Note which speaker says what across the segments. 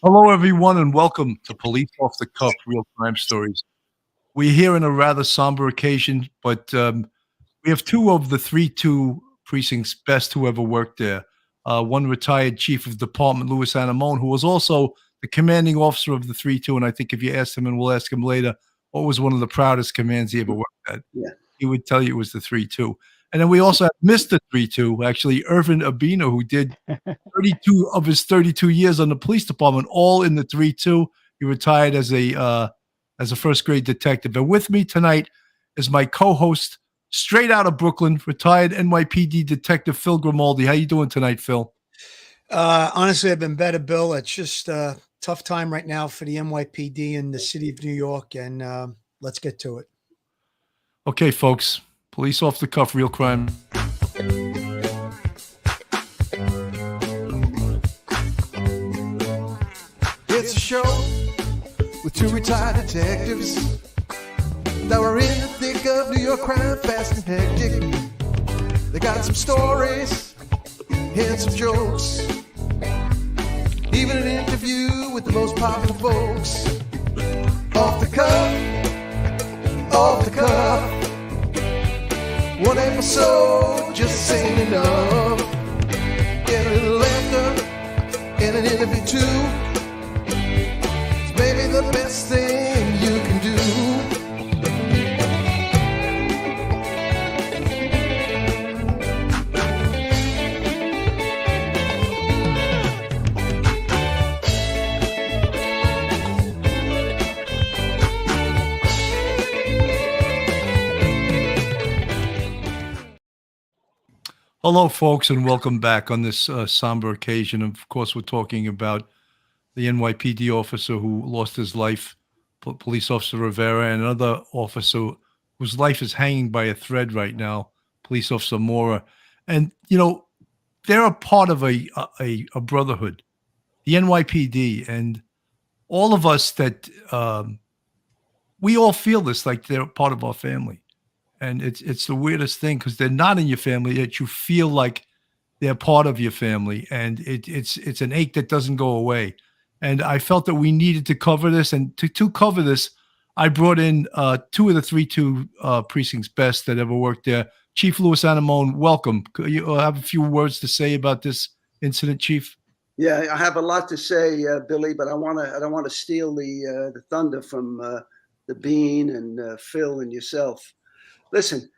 Speaker 1: Hello, everyone, and welcome to Police Off the Cuff Real Crime Stories. We're here in a rather somber occasion, but we have two of the 3-2 precinct's best who ever worked there. One retired chief of department, Louis Anamone, who was also the commanding officer of the 3-2. And I think if you asked him, and we'll ask him later, what was one of the proudest commands he ever worked at,
Speaker 2: Yeah.
Speaker 1: he would tell you it was the 3-2. And then we also have Mr. 3-2, actually, Irvin Abino, who did 32 of his 32 years on the police department, all in the 3-2. He retired as a first grade detective. And with me tonight is my co-host, straight out of Brooklyn, retired NYPD detective Phil Grimaldi. How you doing tonight, Phil?
Speaker 3: Honestly, I've been better, Bill. It's just a tough time right now for the NYPD in the city of New York, and let's get to it.
Speaker 1: Okay, folks, police off the cuff, real crime.
Speaker 4: It's a show with two retired detectives that were in the thick of New York crime, fast and hectic. They got some stories and some jokes, even an interview with the most popular folks. Off the cuff, one episode just saying enough. Get a little laughter and an interview too. It's maybe the best thing you can do.
Speaker 1: Hello, folks, and welcome back on this somber occasion. Of course, we're talking about the NYPD officer who lost his life, Police Officer Rivera, and another officer whose life is hanging by a thread right now, Police Officer Mora. And, they're a part of a brotherhood, the NYPD, and all of us that we all feel this like they're part of our family. And it's the weirdest thing because they're not in your family, yet you feel like they're part of your family, and it's an ache that doesn't go away. And I felt that we needed to cover this, and to cover this, I brought in two of the 3-2 precinct's best that ever worked there. Chief Louis Anamone, welcome. Could you have a few words to say about this incident, Chief?
Speaker 2: Yeah, I have a lot to say, Billy, but I don't want to steal the thunder from the Bean and Phil and yourself. Listen,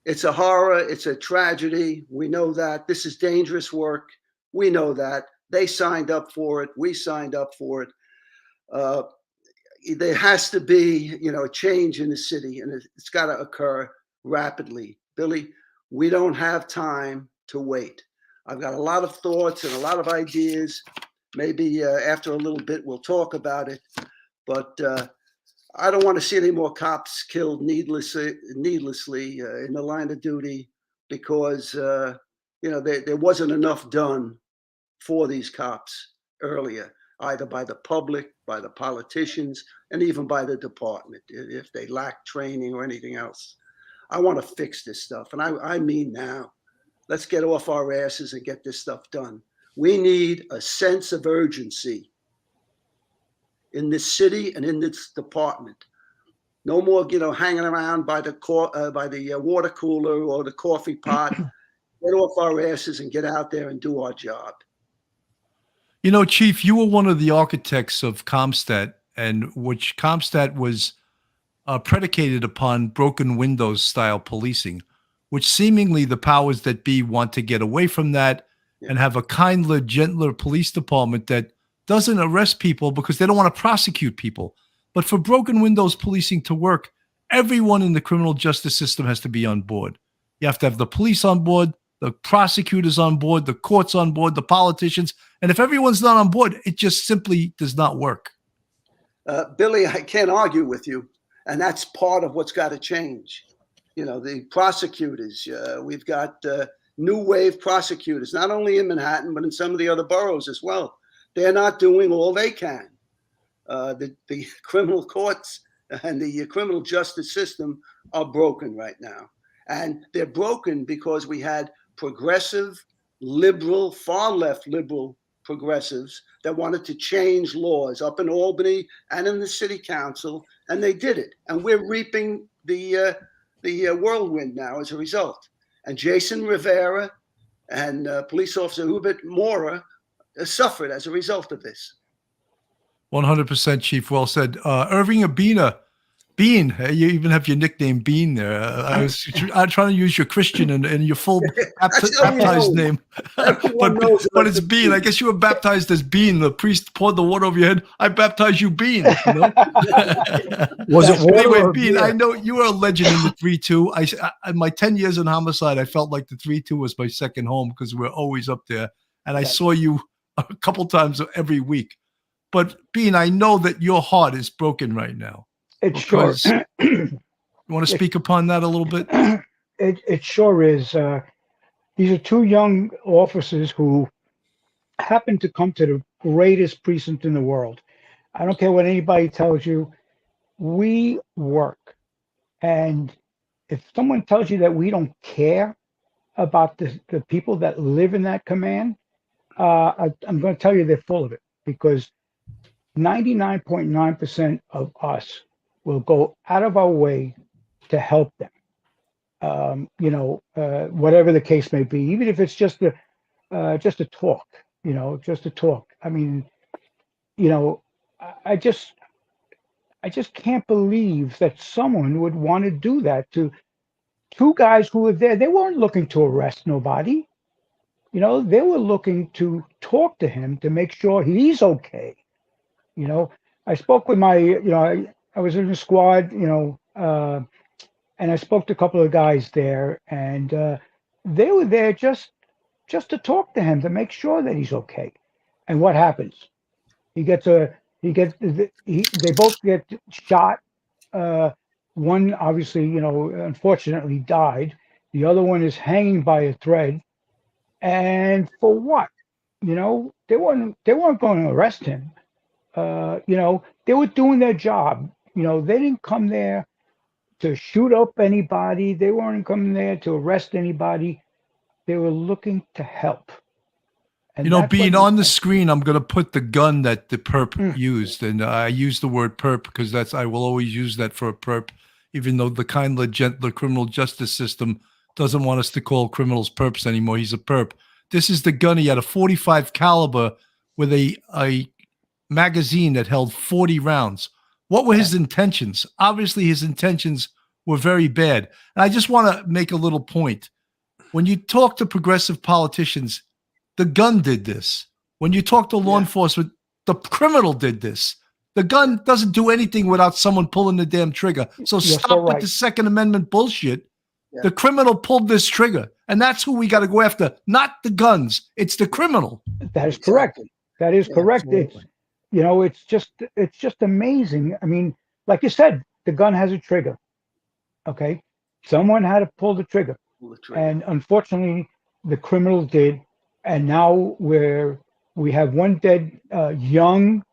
Speaker 2: it's a horror. It's a tragedy. We know that. This is dangerous work. We know that. They signed up for it. We signed up for it. There has to be, a change in the city, and it's got to occur rapidly. Billy, we don't have time to wait. I've got a lot of thoughts and a lot of ideas. Maybe after a little bit, we'll talk about it. But I don't want to see any more cops killed needlessly in the line of duty because there wasn't enough done for these cops earlier, either by the public, by the politicians, and even by the department if they lack training or anything else. I want to fix this stuff, and I mean now. Let's get off our asses and get this stuff done. We need a sense of urgency in this city and in this department. No more, hanging around by the water cooler or the coffee pot. Get off our asses and get out there and do our job.
Speaker 1: Chief, you were one of the architects of Comstat, and which Comstat was predicated upon broken windows style policing, which seemingly the powers that be want to get away from that and have a kinder, gentler police department that doesn't arrest people because they don't want to prosecute people. But for broken windows policing to work, everyone in the criminal justice system has to be on board. You have to have the police on board, the prosecutors on board, the courts on board, the politicians. And if everyone's not on board, it just simply does not work.
Speaker 2: Billy, I can't argue with you. And that's part of what's got to change. The prosecutors, we've got new wave prosecutors, not only in Manhattan, but in some of the other boroughs as well. They're not doing all they can. The criminal courts and the criminal justice system are broken right now. And they're broken because we had progressive, liberal, far left liberal progressives that wanted to change laws up in Albany and in the city council, and they did it. And we're reaping the whirlwind now as a result. And Jason Rivera and police officer Wilbert Mora suffered as a result of this.
Speaker 1: 100%, Chief. Well said. Irving Abina, Bean. You even have your nickname Bean there. I'm trying to use your Christian and your full baptized name, but it's Bean. I guess you were baptized as Bean. The priest poured the water over your head. I baptize you, Bean. You know?
Speaker 3: Was it water
Speaker 1: anyway,
Speaker 3: or
Speaker 1: Bean?
Speaker 3: beer?
Speaker 1: I know you are a legend in the 3-2. In my 10 years in homicide, I felt like the 3-2 was my second home because we're always up there, and I saw you a couple times every week. But Bean, I know that your heart is broken right now.
Speaker 5: It sure.
Speaker 1: You want to speak upon that a little bit?
Speaker 5: It sure is. These are two young officers who happen to come to the greatest precinct in the world. I don't care what anybody tells you. We work. And if someone tells you that we don't care about the people that live in that command, I'm going to tell you they're full of it, because 99.9% of us will go out of our way to help them. Whatever the case may be, even if it's just a talk, just a talk. I mean, I just can't believe that someone would want to do that to two guys who were there. They weren't looking to arrest nobody. They were looking to talk to him to make sure he's okay. I spoke with my, I was in the squad, and I spoke to a couple of guys there, and they were there just to talk to him to make sure that he's okay. And what happens? They both get shot. One obviously, unfortunately died. The other one is hanging by a thread. And for what? They weren't going to arrest him. They were doing their job. They didn't come there to shoot up anybody. They weren't coming there to arrest anybody. They were looking to help. And
Speaker 1: being on the screen, I'm going to put the gun that the perp used. And I use the word perp because I will always use that for a perp, even though the kinder, gentler criminal justice system doesn't want us to call criminals perps anymore. He's a perp. This is the gun. He had a 45 caliber with a magazine that held 40 rounds. What were his intentions? Obviously, his intentions were very bad. And I just want to make a little point. When you talk to progressive politicians, the gun did this. When you talk to law enforcement, the criminal did this. The gun doesn't do anything without someone pulling the damn trigger. So stop with the Second Amendment bullshit. Yeah. The criminal pulled this trigger, and that's who we got to go after, not the guns. It's the criminal.
Speaker 5: That is correct. That is correct. It's just amazing. I mean, like you said, the gun has a trigger. Okay, someone had to pull the trigger, and unfortunately, the criminal did. And now we have one dead young,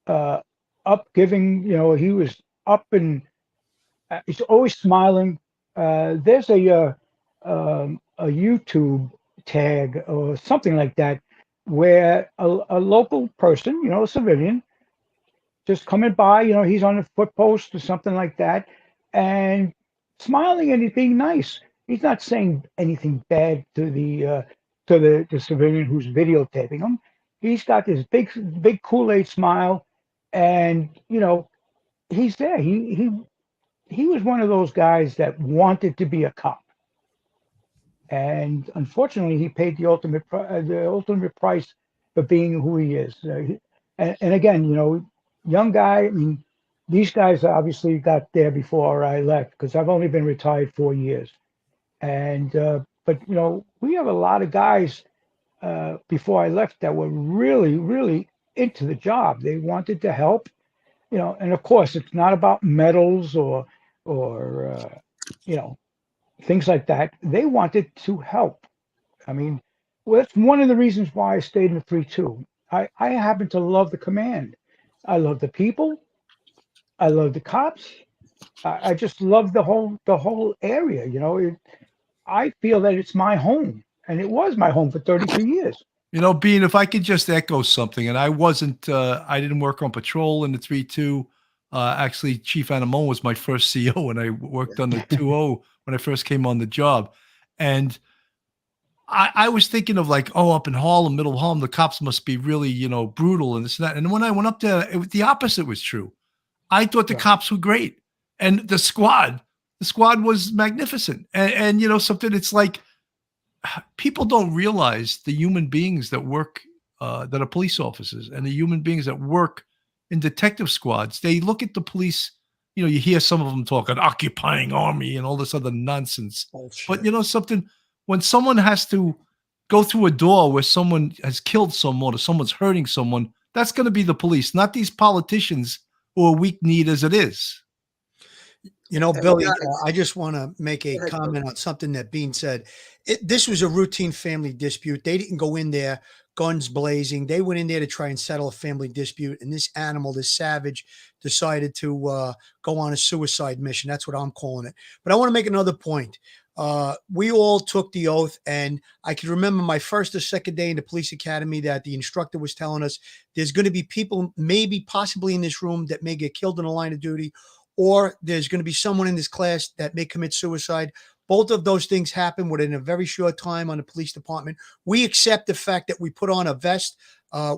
Speaker 5: up giving. He was up and he's always smiling. There's a YouTube tag or something like that where a local person, a civilian, just coming by, he's on a foot post or something like that, and smiling and he's being nice. He's not saying anything bad to the civilian who's videotaping him. He's got this big Kool-Aid smile, and he's there. He was one of those guys that wanted to be a cop, and unfortunately, he paid the ultimate price for being who he is. And again, young guy. I mean, these guys obviously got there before I left, because I've only been retired 4 years, and but we have a lot of guys before I left that were really, really into the job. They wanted to help. And of course, it's not about medals or things like that. They wanted to help. I mean, well, that's one of the reasons why I stayed in the 3-2. I happen to love the command. I love the people. I love the cops. I just love the whole area. I feel that it's my home, and it was my home for 32 years.
Speaker 1: Bean, if I could just echo something, and I didn't work on patrol in the 3-2. Actually, Chief Anamone was my first CO, and I worked on the 2-0 when I first came on the job. And I was thinking of like, oh, up in Harlem, middle of Harlem, the cops must be really, brutal and this and that. And when I went up there, the opposite was true. I thought the
Speaker 5: Yeah.
Speaker 1: cops were great. And the squad was magnificent. And something, it's like, people don't realize the human beings that work, that are police officers, and the human beings that work in detective squads. They look at the police, you hear some of them talk an occupying army and all this other nonsense.
Speaker 3: Bullshit.
Speaker 1: But something, when someone has to go through a door where someone has killed someone or someone's hurting someone, that's going to be the police, not these politicians who are weak-kneed as it is.
Speaker 3: Billy,
Speaker 2: guys.
Speaker 3: I just want to make a
Speaker 2: Go ahead,
Speaker 3: comment on something that Bean said. This was a routine family dispute. They didn't go in there guns blazing. They went in there to try and settle a family dispute. And this animal, this savage, decided to go on a suicide mission. That's what I'm calling it. But I want to make another point. We all took the oath, and I can remember my first or second day in the police academy that the instructor was telling us there's going to be people, maybe possibly in this room, that may get killed in the line of duty, or there's going to be someone in this class that may commit suicide. Both of those things happen within a very short time on the police department. We accept the fact that we put on a vest,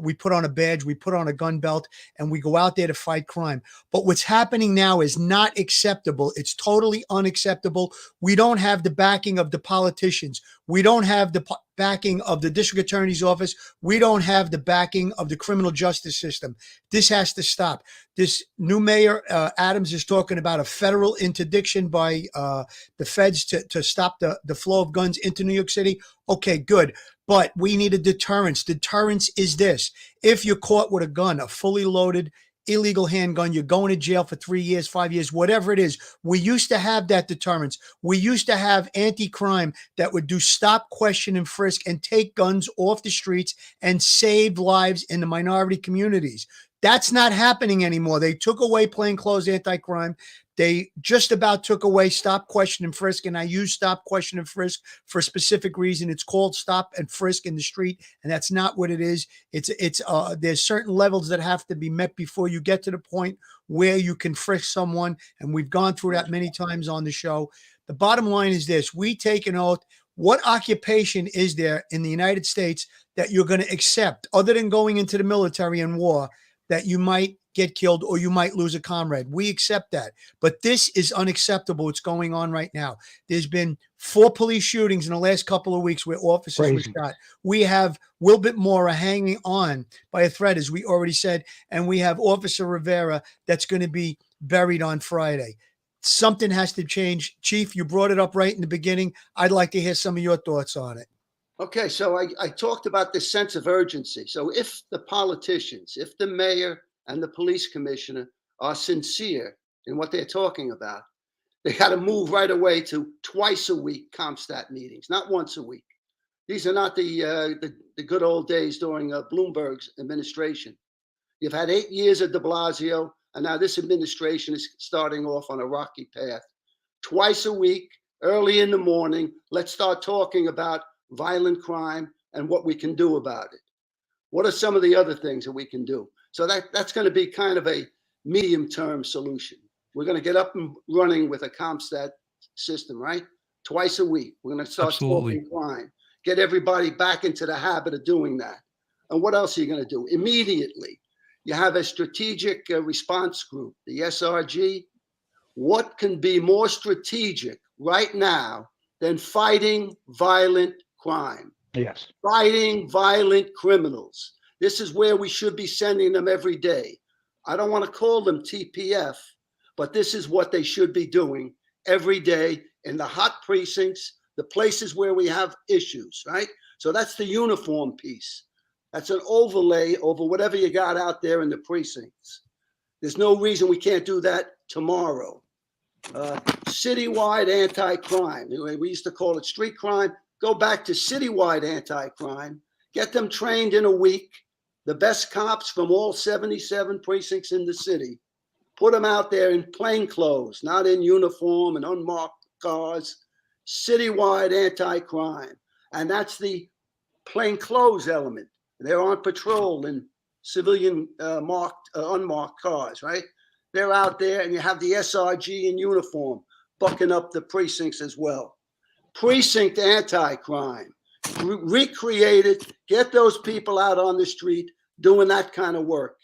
Speaker 3: we put on a badge, we put on a gun belt, and we go out there to fight crime. But what's happening now is not acceptable. It's totally unacceptable. We don't have the backing of the politicians. We don't have the backing of the district attorney's office. We don't have the backing of the criminal justice system. This has to stop. This new mayor, Adams, is talking about a federal interdiction by the feds to stop the flow of guns into New York City. Okay, good. But we need a deterrence. Deterrence is this. If you're caught with a gun, a fully loaded illegal handgun, you're going to jail for 3 years, 5 years, whatever it is. We used to have that deterrence. We used to have anti-crime that would do stop, question, and frisk and take guns off the streets and save lives in the minority communities. That's not happening anymore. They took away plainclothes anti-crime. They just about took away stop, question, and frisk. And I use stop, question, and frisk for a specific reason. It's called stop and frisk in the street, and that's not what it is. There's certain levels that have to be met before you get to the point where you can frisk someone. And we've gone through that many times on the show. The bottom line is this: we take an oath. What occupation is there in the United States that you're going to accept, other than going into the military and war, that you might get killed or you might lose a comrade? We accept that. But this is unacceptable. What's going on right now. There's been 4 police shootings in the last couple of weeks where officers were shot. We have Wilbert Mora hanging on by a thread, as we already said, and we have Officer Rivera that's going to be buried on Friday. Something has to change. Chief, you brought it up right in the beginning. I'd like to hear some of your thoughts on it.
Speaker 2: Okay, so I talked about this sense of urgency. So if the politicians, if the mayor and the police commissioner are sincere in what they're talking about, they got to move right away to twice a week CompStat meetings, not once a week. These are not the good old days during Bloomberg's administration. You've had 8 years of de Blasio, and now this administration is starting off on a rocky path. Twice a week, early in the morning, let's start talking about violent crime and what we can do about it. What are some of the other things that we can do? So that's going to be kind of a medium-term solution. We're going to get up and running with a CompStat system, right? Twice a week. We're going to start talking crime, get everybody back into the habit of doing that. And what else are you going to do? Immediately, you have a strategic response group, the SRG. What can be more strategic right now than fighting violent crime?
Speaker 5: Yes.
Speaker 2: Fighting violent criminals. This is where we should be sending them every day. I don't want to call them TPF, but this is what they should be doing every day in the hot precincts, the places where we have issues, right? So that's the uniform piece. That's an overlay over whatever you got out there in the precincts. There's no reason we can't do that tomorrow. Citywide anti-crime. We used to call it street crime. Go back to citywide anti-crime. Get them trained in a week. The best cops from all 77 precincts in the city. Put them out there in plain clothes, not in uniform and unmarked cars. Citywide anti-crime. And that's the plainclothes element. They're on patrol in civilian unmarked cars, right? They're out there, and you have the SRG in uniform bucking up the precincts as well. Precinct anti-crime, recreate it, get those people out on the street doing that kind of work,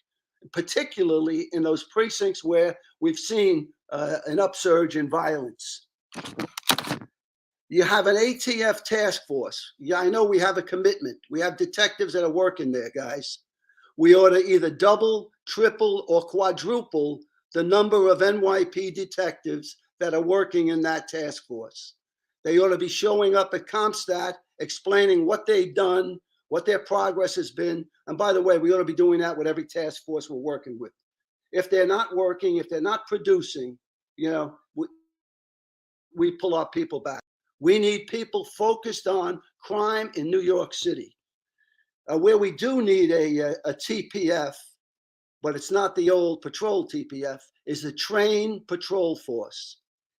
Speaker 2: particularly in those precincts where we've seen an upsurge in violence. You have an ATF task force. Yeah, I know we have a commitment. We have detectives that are working there, guys. We ought to either double, triple, or quadruple the number of NYP detectives that are working in that task force. They ought to be showing up at CompStat, explaining what they've done, what their progress has been. And by the way, we ought to be doing that with every task force we're working with. If they're not working, if they're not producing, you know, we pull our people back. We need people focused on crime in New York City. Where we do need a TPF, but it's not the old patrol TPF, is the train patrol force.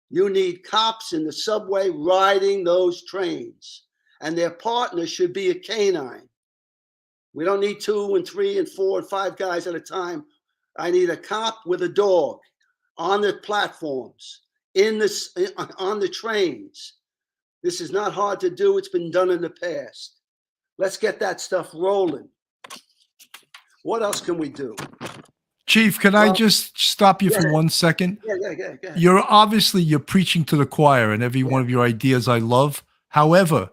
Speaker 2: You need cops in the subway riding those trains, and their partner should be a canine. We don't need 2 and 3 and 4 and 5 guys at a time. I need a cop with a dog on the platforms, on the trains. This is not hard to do. It's been done in the past. Let's get that stuff rolling. What else can we do?
Speaker 1: Chief, can I just stop you for 1 second?
Speaker 2: Yeah.
Speaker 1: You're preaching to the choir, and every one of your ideas I love. However,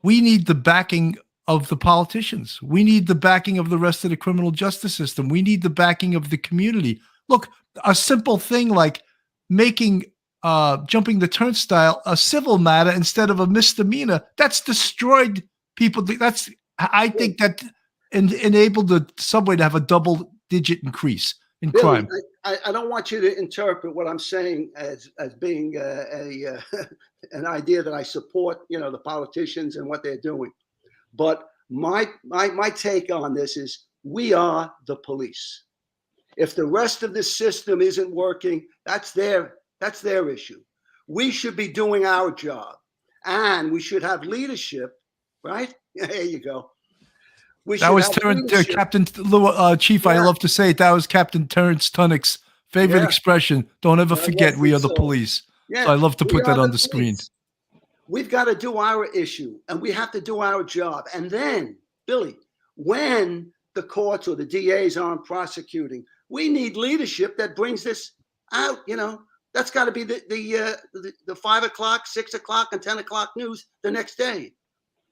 Speaker 1: we need the backing of the politicians. We need the backing of the rest of the criminal justice system. We need the backing of the community. Look, a simple thing like making jumping the turnstile a civil matter instead of a misdemeanor, that's destroyed people. I think that enabled the subway to have a double-digit increase in
Speaker 2: Billy,
Speaker 1: crime.
Speaker 2: I don't want you to interpret what I'm saying as being an idea that I support, the politicians and what they're doing. But my take on this is we are the police. If the rest of the system isn't working, that's their issue. We should be doing our job, and we should have leadership, right? There you go.
Speaker 1: That was Captain Chief. Yeah. I love to say it. That was Captain Terrence Tunnick's favorite expression. Don't ever forget we are the police. Yeah. So I love to put that on the screen.
Speaker 2: We've got to do our issue, and we have to do our job. And then, Billy, when the courts or the DAs aren't prosecuting, we need leadership that brings this out. That's got to be the 5 o'clock, 6 o'clock, and 10 o'clock news the next day.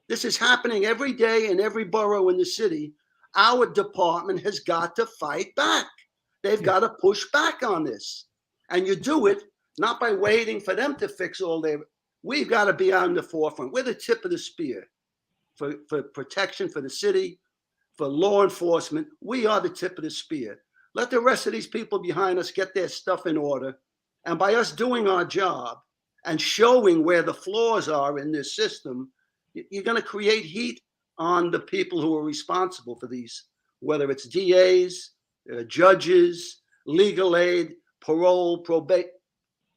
Speaker 2: This is happening every day in every borough in the city. Our department has got to fight back. They've got to push back on this. And you do it not by waiting for them to fix all their. We've got to be on the forefront. We're the tip of the spear for protection for the city, for law enforcement. We are the tip of the spear. Let the rest of these people behind us get their stuff in order. And by us doing our job and showing where the flaws are in this system, you're going to create heat on the people who are responsible for these, whether it's DAs, judges, legal aid, parole, probate.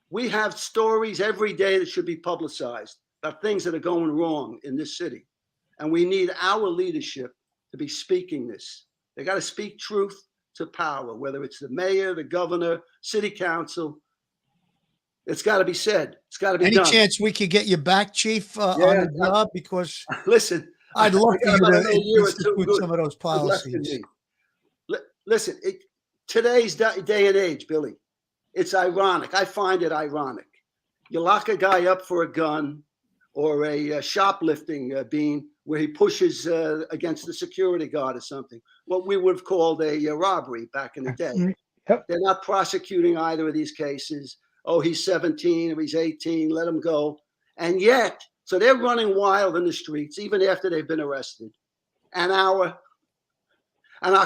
Speaker 2: We have stories every day that should be publicized about things that are going wrong in this city. And we need our leadership to be speaking this. They got to speak truth to power, whether it's the mayor, the governor, city council. It's got to be said. It's got to be done.
Speaker 3: Any chance we could get you back, Chief, on the job? Because
Speaker 2: listen,
Speaker 3: I'd love for you to institute some of those policies.
Speaker 2: Listen, today's day and age, Billy, it's ironic. I find it ironic. You lock a guy up for a gun or a shoplifting bean where he pushes against the security guard or something, what we would have called a robbery back in the day. Yep. They're not prosecuting either of these cases. Oh, he's 17 or he's 18, let him go. And yet, so they're running wild in the streets even after they've been arrested. And our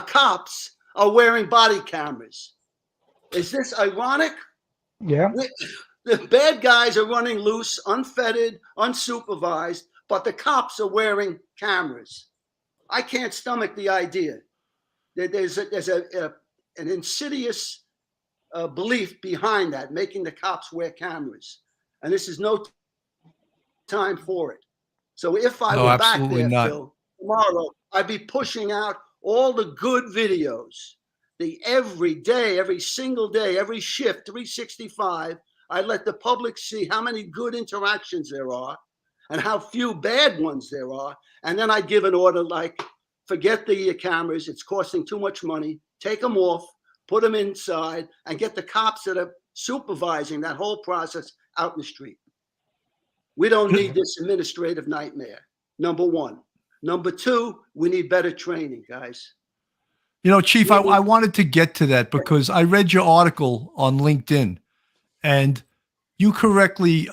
Speaker 2: cops are wearing body cameras. Is this ironic?
Speaker 5: Yeah.
Speaker 2: The bad guys are running loose, unfettered, unsupervised, but the cops are wearing cameras. I can't stomach the idea that there's an insidious belief behind that, making the cops wear cameras. And this is no time for it. So if I were back there, Phil, tomorrow, I'd be pushing out all the good videos. Every day, every single day, every shift, 365, I'd let the public see how many good interactions there are and how few bad ones there are. And then I'd give an order like, forget the cameras. It's costing too much money. Take them off, put them inside, and get the cops that are supervising that whole process out in the street. We don't need this administrative nightmare, number one. Number two, we need better training, guys.
Speaker 1: You know, Chief, I wanted to get to that because I read your article on LinkedIn, and you correctly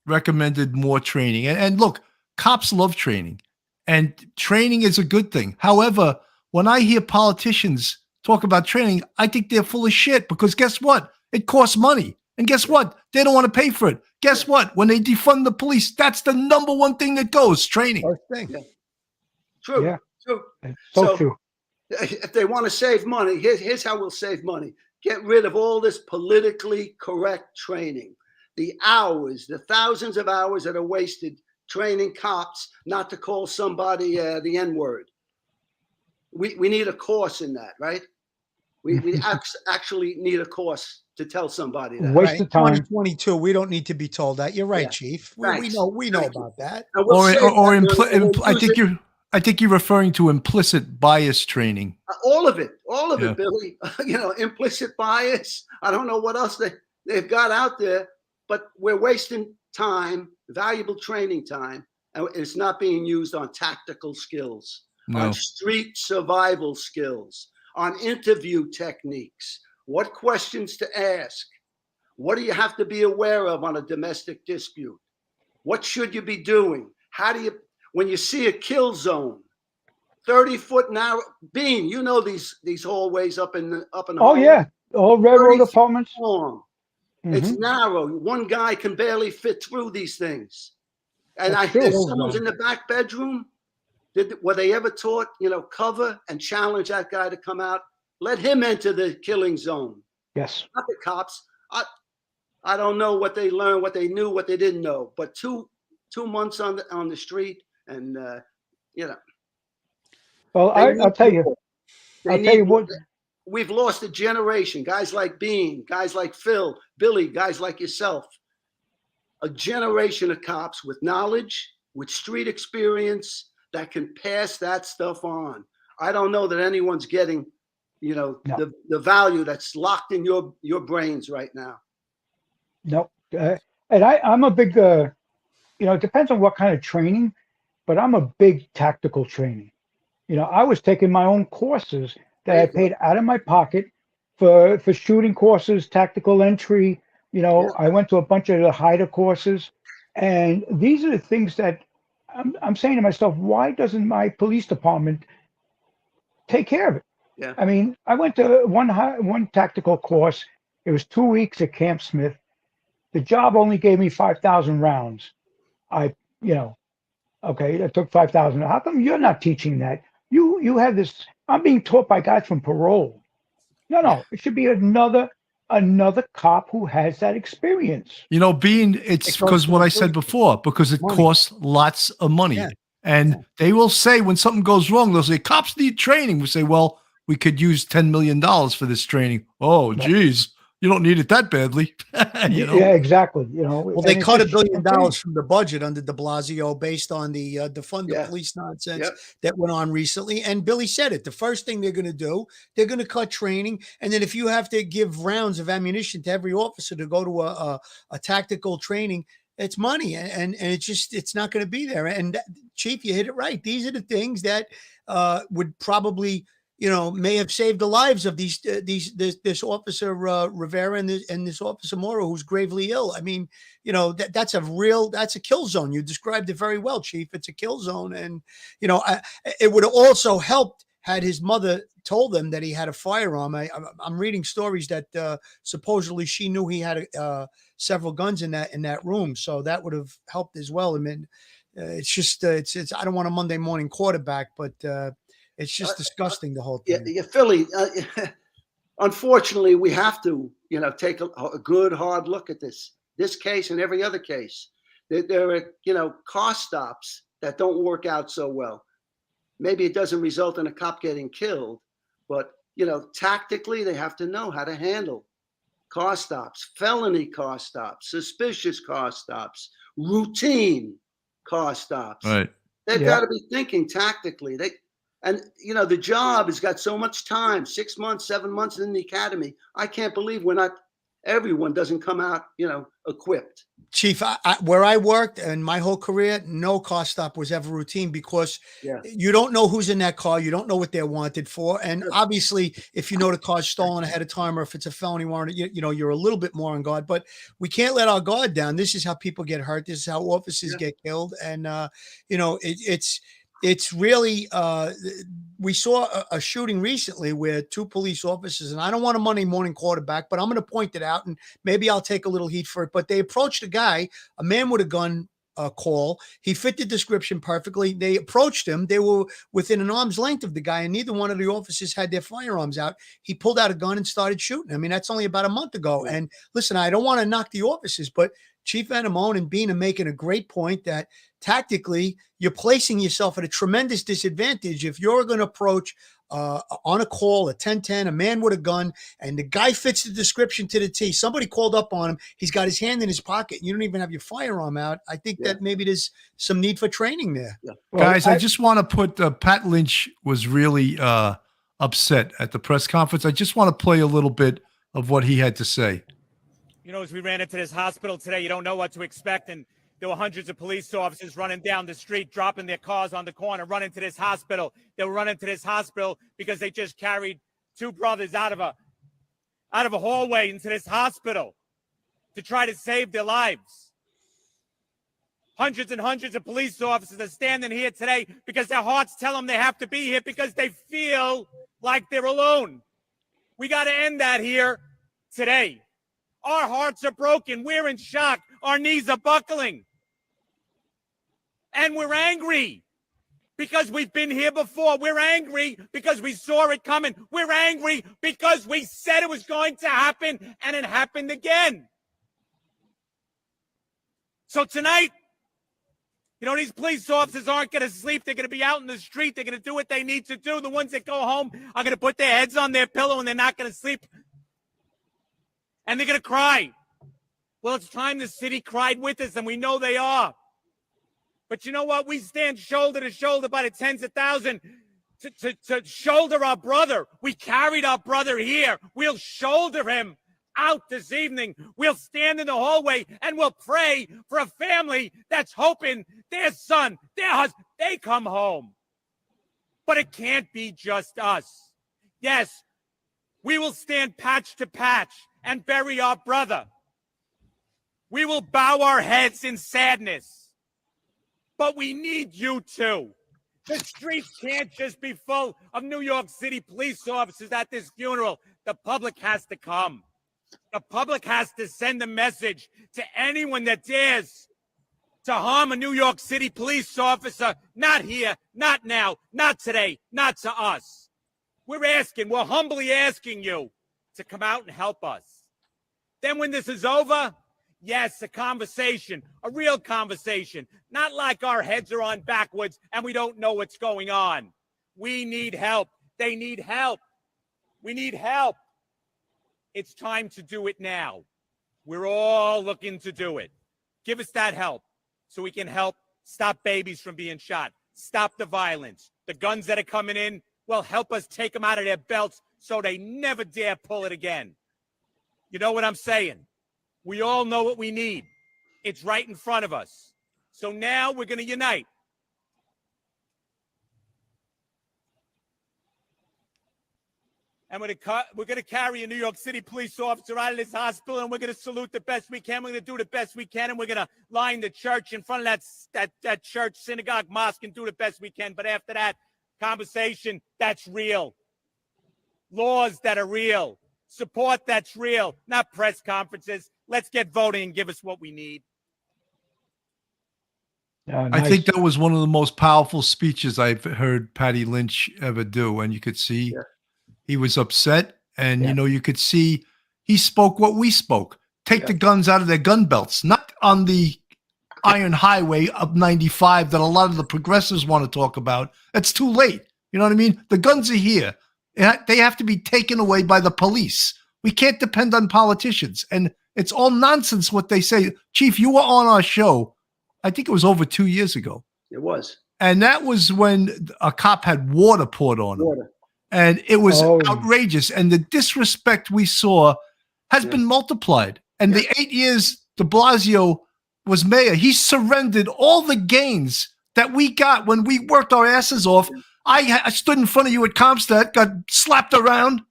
Speaker 1: recommended more training. And look, cops love training, and training is a good thing. However, when I hear politicians talk about training, I think they're full of shit because guess what? It costs money. And guess what? They don't want to pay for it. Guess what? When they defund the police, that's the number one thing that goes, training.
Speaker 3: First thing.
Speaker 2: Yeah. True.
Speaker 5: Yeah.
Speaker 2: True.
Speaker 5: So true.
Speaker 2: If they want to save money, here's how we'll save money. Get rid of all this politically correct training. The hours, the thousands of hours that are wasted training cops not to call somebody the N-word. We need a course in that, right? We actually need a course to tell somebody that.
Speaker 5: Waste of time.
Speaker 3: 2022, we don't need to be told that. You're right,
Speaker 2: Yeah.
Speaker 3: Chief. We
Speaker 2: Thanks.
Speaker 3: know
Speaker 2: Thank you.
Speaker 3: about that.
Speaker 2: And we'll save that money and we'll use it.
Speaker 1: I think you're referring to implicit bias training.
Speaker 2: All of it,
Speaker 1: Yeah.
Speaker 2: Billy. Implicit bias. I don't know what else they've got out there, but we're wasting time, valuable training time, and it's not being used on tactical skills,
Speaker 1: No.
Speaker 2: on street survival skills, on interview techniques, what questions to ask, what do you have to be aware of on a domestic dispute, what should you be doing, how do you, when you see a kill zone, 30-foot narrow beam, these hallways up in the
Speaker 5: Oh
Speaker 2: hallway,
Speaker 5: yeah, all railroad
Speaker 2: 30 feet
Speaker 5: apartments.
Speaker 2: long. It's narrow. One guy can barely fit through these things. And
Speaker 5: That's true.
Speaker 2: if someone's in the back bedroom, were they ever taught, cover and challenge that guy to come out? Let him enter the killing zone.
Speaker 5: Yes.
Speaker 2: Not the cops. I don't know what they learned, what they knew, what they didn't know. But 2 months on the street, and
Speaker 5: Well, I'll tell you. I'll tell you what.
Speaker 2: We've lost a generation. Guys like Bean, guys like Phil, Billy, guys like yourself. A generation of cops with knowledge, with street experience that can pass that stuff on. I don't know that anyone's getting, the value that's locked in your brains right now.
Speaker 5: No. And I'm a big, it depends on what kind of training, but I'm a big tactical training. I was taking my own courses that I paid out of my pocket for shooting courses, tactical entry. I went to a bunch of the hider courses, and these are the things that I'm saying to myself, why doesn't my police department take care of it?
Speaker 2: Yeah.
Speaker 5: I mean, I went to one tactical course. It was 2 weeks at Camp Smith. The job only gave me 5,000 rounds. Okay, that took 5,000. How come you're not teaching that? You have this. I'm being taught by guys from parole. No, it should be another cop who has that experience.
Speaker 1: It's because what I said before, because it costs lots of money.
Speaker 3: Yeah.
Speaker 1: And they will say when something goes wrong, they'll say, cops need training. We say, well, we could use $10 million for this training. Oh, geez, you don't need it that badly.
Speaker 5: Yeah, exactly.
Speaker 3: Well, they cut $1 billion from the budget under de Blasio based on the defund the police nonsense that went on recently. And Billy said it. The first thing they're going to do, they're going to cut training. And then if you have to give rounds of ammunition to every officer to go to a tactical training, it's money. And it's not going to be there. And Chief, you hit it right. These are the things that would probably may have saved the lives of this Officer Rivera and this Officer Mora, who's gravely ill. I mean, that's a kill zone. You described it very well, Chief. It's a kill zone, and it would have also helped had his mother told them that he had a firearm. I'm reading stories that supposedly she knew he had several guns in that room, so that would have helped as well. I mean, it's just it's I don't want a Monday morning quarterback, but. It's just disgusting, the whole thing.
Speaker 2: Yeah, Philly. Unfortunately, we have to, take a good hard look at this case and every other case. There are, car stops that don't work out so well. maybe it doesn't result in a cop getting killed, but tactically they have to know how to handle car stops, felony car stops, suspicious car stops, routine car stops.
Speaker 1: Right.
Speaker 2: They've
Speaker 5: Yeah.
Speaker 2: got to be thinking tactically. The job has got so much time, 6 months, 7 months in the academy. I can't believe everyone doesn't come out, equipped.
Speaker 3: Chief, where I worked and my whole career, no car stop was ever routine because
Speaker 2: Yeah.
Speaker 3: you don't know who's in that car. You don't know what they're wanted for. And
Speaker 2: Sure.
Speaker 3: obviously, if you know the car's stolen ahead of time or if it's a felony warrant, you're a little bit more on guard. But we can't let our guard down. This is how people get hurt. This is how officers get killed. And, it's really we saw a shooting recently where 2 police officers, and I don't want a Monday morning quarterback, but I'm going to point it out and maybe I'll take a little heat for it. But they approached a man with a gun call. He fit the description perfectly. They approached him. They were within an arm's length of the guy, and neither one of the officers had their firearms out. He pulled out a gun and started shooting. I mean, that's only about a month ago.
Speaker 2: Yeah.
Speaker 3: And listen, I don't want to knock the officers, but Chief Anamone and Bean are making a great point that tactically you're placing yourself at a tremendous disadvantage if you're going to approach on a call, a 1010, a man with a gun, and the guy fits the description to the T. Somebody called up on him. He's got his hand in his pocket. And you don't even have your firearm out. I think that maybe there's some need for training there.
Speaker 2: Yeah.
Speaker 5: Well,
Speaker 1: Guys, I just want to put Pat Lynch was really upset at the press conference. I just want to play a little bit of what he had to say.
Speaker 6: As we ran into this hospital today, you don't know what to expect. And there were hundreds of police officers running down the street, dropping their cars on the corner, running to this hospital. They were running to this hospital because they just carried 2 brothers out of a hallway into this hospital to try to save their lives. Hundreds and hundreds of police officers are standing here today because their hearts tell them they have to be here because they feel like they're alone. We got to end that here today. Our hearts are broken. We're in shock. Our knees are buckling. And we're angry because we've been here before. We're angry because we saw it coming. We're angry because we said it was going to happen and it happened again. So tonight, these police officers aren't going to sleep. They're going to be out in the street. They're going to do what they need to do. The ones that go home are going to put their heads on their pillow and they're not going to sleep. And they're going to cry. Well, it's time the city cried with us, and we know they are. But you know what? We stand shoulder to shoulder by the tens of thousands to shoulder our brother. We carried our brother here. We'll shoulder him out this evening. We'll stand in the hallway, and we'll pray for a family that's hoping their son, their husband, they come home. But it can't be just us. Yes, we will stand patch to patch and bury our brother. We will bow our heads in sadness. But we need you too. The streets can't just be full of New York City police officers at this funeral. The public has to come. The public has to send a message to anyone that dares to harm a New York City police officer. Not here, not now, not today, not to us. We're humbly asking you to come out and help us. Then when this is over, yes, a conversation, a real conversation, not like our heads are on backwards and we don't know what's going on. We need help. They need help. We need help. It's time to do it now. We're all looking to do it. Give us that help so we can help stop babies from being shot, stop the violence. The guns that are coming in, well, help us take them out of their belts so they never dare pull it again. You know what I'm saying? We all know what we need. It's right in front of us. So now we're going to unite. And we're going to carry a New York City police officer out of this hospital, and we're going to salute the best we can. We're going to do the best we can, and we're going to line the church in front of that church, synagogue, mosque, and do the best we can. But after that, conversation that's real. Laws that are real. Support that's real, not press conferences. Let's get voting and give us what we need.
Speaker 1: I think that was one of the most powerful speeches I've heard Patty Lynch ever do. And you could see he was upset. And, you could see he spoke what we spoke. Take the guns out of their gun belts, not on the iron highway up 95 that a lot of the progressives want to talk about. It's too late. You know what I mean? The guns are here. They have to be taken away by the police. We can't depend on politicians. And it's all nonsense what they say. Chief, you were on our show, I think it was over 2 years ago.
Speaker 2: It was.
Speaker 1: And that was when a cop had water poured on him.
Speaker 2: Water.
Speaker 1: And it was
Speaker 5: Oh.
Speaker 1: outrageous. And the disrespect we saw has been multiplied. And the 8 years de Blasio was mayor, he surrendered all the gains that we got when we worked our asses off. I stood in front of you at Comstat, got slapped around,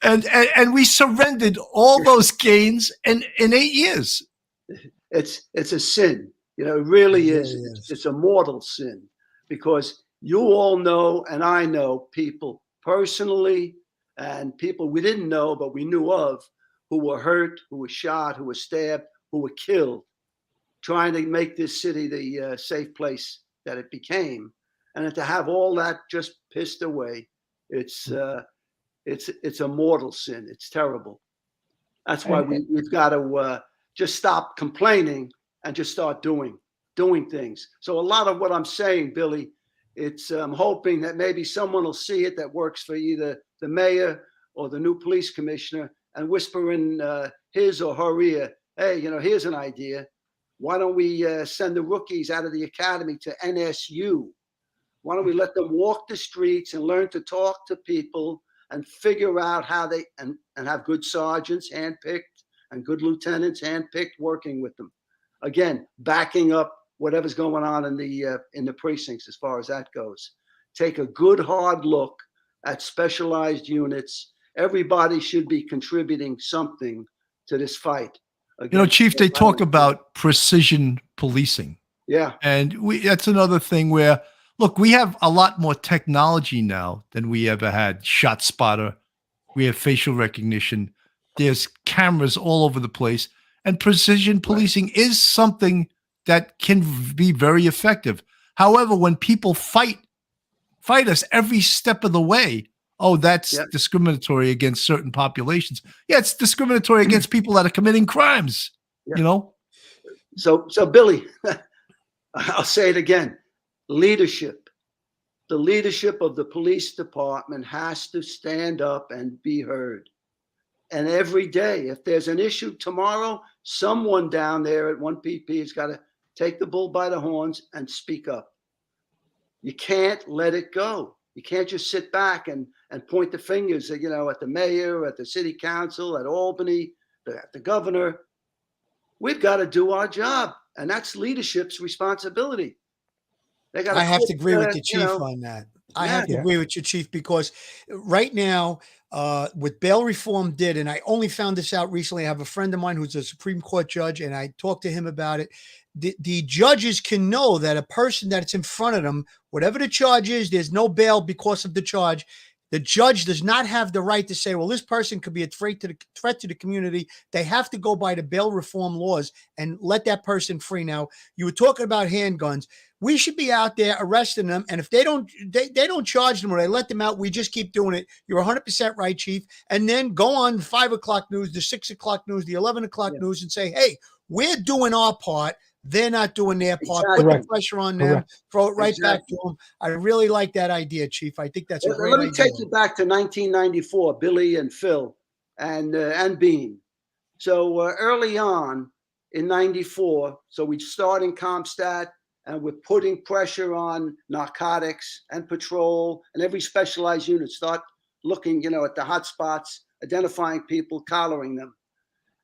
Speaker 1: and we surrendered all those gains in 8 years.
Speaker 2: It's a sin. You know, it really is. It's a mortal sin, because you all know, and I know people personally, and people we didn't know, but we knew of, who were hurt, who were shot, who were stabbed, who were killed, trying to make this city the safe place that it became. And to have all that just pissed away, it's a mortal sin. It's terrible. That's why we've got to just stop complaining and just start doing things. So a lot of what I'm saying, Billy, I'm hoping that maybe someone will see it that works for either the mayor or the new police commissioner and whisper in his or her ear, hey, you know, here's an idea. Why don't we send the rookies out of the academy to NSU? Why don't we let them walk the streets and learn to talk to people and figure out how they and have good sergeants handpicked and good lieutenants handpicked working with them. Again, backing up whatever's going on in the precincts as far as that goes. Take a good hard look at specialized units. Everybody should be contributing something to this fight.
Speaker 1: You know, Chief, they talk about precision policing.
Speaker 2: Yeah.
Speaker 1: And that's another thing where, look, we have a lot more technology now than we ever had. Shot spotter. We have facial recognition. There's cameras all over the place. And precision policing is something that can be very effective. However, when people fight us every step of the way, oh, that's discriminatory against certain populations. Yeah, it's discriminatory against people that are committing crimes, you know?
Speaker 2: So Billy, I'll say it again. Leadership. The leadership of the police department has to stand up and be heard. And every day, if there's an issue tomorrow, someone down there at 1PP has got to take the bull by the horns and speak up. You can't let it go. You can't just sit back and point the fingers at, at the mayor, at the city council, at Albany, at the governor. We've got to do our job, and that's leadership's responsibility.
Speaker 3: I have to agree with you, Chief, on that. I have to agree with you, Chief, because right now, what bail reform did, and I only found this out recently. I have a friend of mine who's a Supreme Court judge, and I talked to him about it. The judges can know that a person that's in front of them, whatever the charge is, there's no bail because of the charge. The judge does not have the right to say, well, this person could be a threat to the community. They have to go by the bail reform laws and let that person free. Now, you were talking about handguns. We should be out there arresting them. And if they don't charge them or they let them out, we just keep doing it. You're 100% right, Chief. And then go on the 5 o'clock news, the 6 o'clock news, the 11 o'clock news and say, hey, we're doing our part. They're not doing their part.
Speaker 2: Exactly.
Speaker 3: Put the pressure on them. Throw it right back to them. I really like that idea, Chief. I think that's a great idea.
Speaker 2: Let me take you back to 1994, Billy and Phil and Bean. So early on in 94, so we'd start in Comstat, and we're putting pressure on narcotics and patrol and every specialized unit. Start looking, at the hot spots, identifying people, collaring them.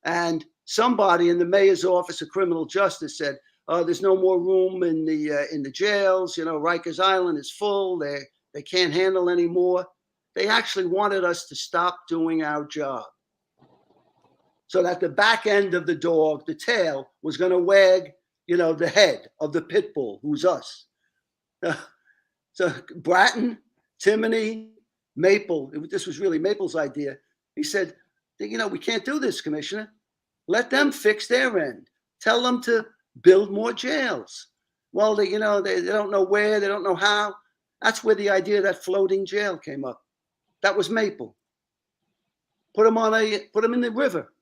Speaker 2: And somebody in the mayor's office of criminal justice said, there's no more room in the jails. Rikers Island is full. They can't handle anymore. They actually wanted us to stop doing our job, so that the back end of the dog, the tail, was going to wag, the head of the pit bull, who's us. So Bratton, Timoney, Maple, this was really Maple's idea. He said, we can't do this, Commissioner. Let them fix their end. Tell them to build more jails. Well, they don't know where, they don't know how. That's where the idea of that floating jail came up. That was Maple. Put them in the river.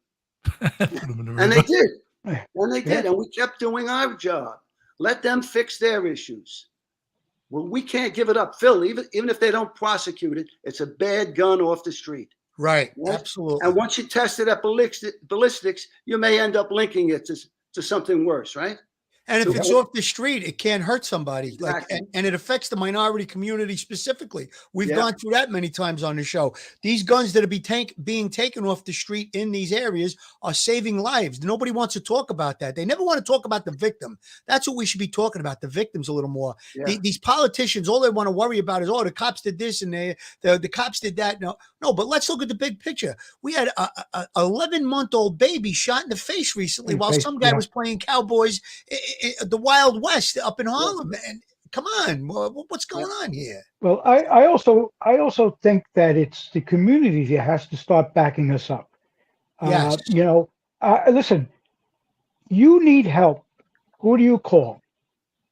Speaker 2: And they did. And they
Speaker 5: Yeah.
Speaker 2: did, and we kept doing our job. Let them fix their issues. Well, we can't give it up, Phil. Even if they don't prosecute it, it's a bad gun off the street.
Speaker 3: Right.
Speaker 2: Right?
Speaker 3: Absolutely.
Speaker 2: And once you test it at ballistics, you may end up linking it to something worse, right?
Speaker 3: And if it's
Speaker 2: So-
Speaker 3: off the street, it can hurt somebody. Like,
Speaker 2: Exactly.
Speaker 3: and it affects the minority community specifically. We've
Speaker 2: Yeah.
Speaker 3: gone through that many times on the show. These guns that are being taken off the street in these areas are saving lives. Nobody wants to talk about that. They never want to talk about the victim. That's what we should be talking about, the victims a little more.
Speaker 2: Yeah.
Speaker 3: These politicians, all they want to worry about is, oh, the cops did this and the cops did that. No, but let's look at the big picture. We had a 11-month-old baby shot in the face recently
Speaker 5: In the
Speaker 3: while
Speaker 5: face,
Speaker 3: some guy
Speaker 5: yeah.
Speaker 3: was playing cowboys the Wild West up in Harlem. And come on, what's going on here?
Speaker 5: Well, I also think that it's the community that has to start backing us up.
Speaker 3: Yes.
Speaker 5: Listen, you need help. Who do you call?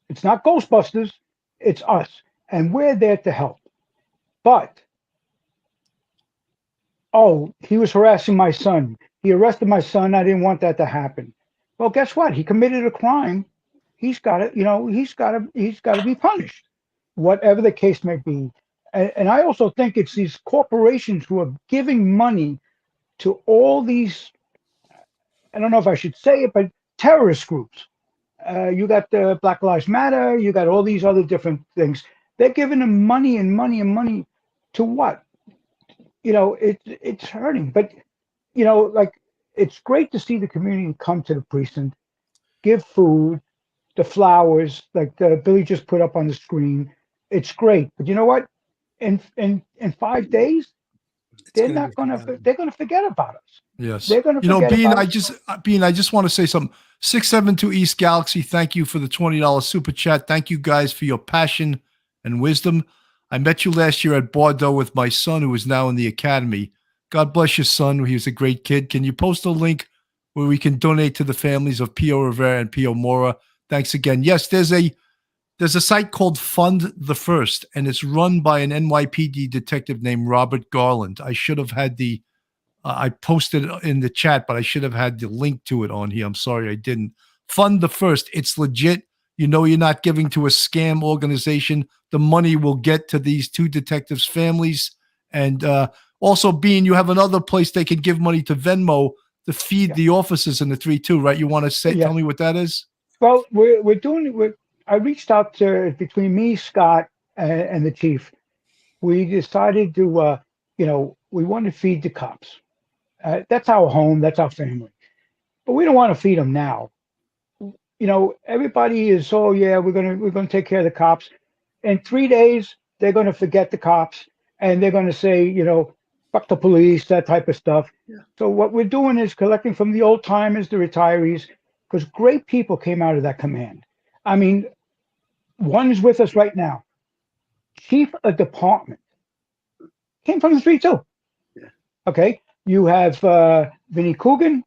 Speaker 5: It's not Ghostbusters, it's us, and we're there to help. But, oh, he was harassing my son. He arrested my son. I didn't want that to happen. Well, guess what? He committed a crime. He's got to, he's got to be punished, whatever the case may be. And I also think it's these corporations who are giving money to all these, I don't know if I should say it, but terrorist groups. You got the Black Lives Matter, you got all these other different things. They're giving them money and money and money to what? It's hurting. But, like, it's great to see the community come to the precinct, give food, the flowers, like Billy just put up on the screen. It's great. But you know what? In 5 days, they're gonna forget about us.
Speaker 1: Yes.
Speaker 5: They're gonna forget
Speaker 1: Bean,
Speaker 5: about
Speaker 1: I just want to say something. 672 East Galaxy, thank you for the $20 super chat. Thank you guys for your passion and wisdom. I met you last year at Bordeaux with my son, who is now in the academy. God bless your son. He was a great kid. Can you post a link where we can donate to the families of Pio Rivera and Pio Mora? Thanks again. Yes, there's a site called Fund the First, and it's run by an NYPD detective named Robert Garland. I should have had I posted in the chat, but I should have had the link to it on here. I'm sorry I didn't. Fund the First. It's legit. You're not giving to a scam organization. The money will get to these two detectives' families. And also, Bean, you have another place they can give money to Venmo to feed the officers in the 3-2, right? You want to tell me what that is?
Speaker 5: Well, we're doing. I reached out to between me, Scott, and the chief. We decided to, we want to feed the cops. That's our home. That's our family. But we don't want to feed them now. Everybody is, oh yeah, we're gonna take care of the cops. In 3 days, they're gonna forget the cops and they're gonna say, fuck the police, that type of stuff.
Speaker 2: Yeah.
Speaker 5: So what we're doing is collecting from the old timers, the retirees, because great people came out of that command. I mean, one is with us right now. Chief of department came from the 3-2.
Speaker 2: Yeah.
Speaker 5: Okay. You have Vinnie Coogan.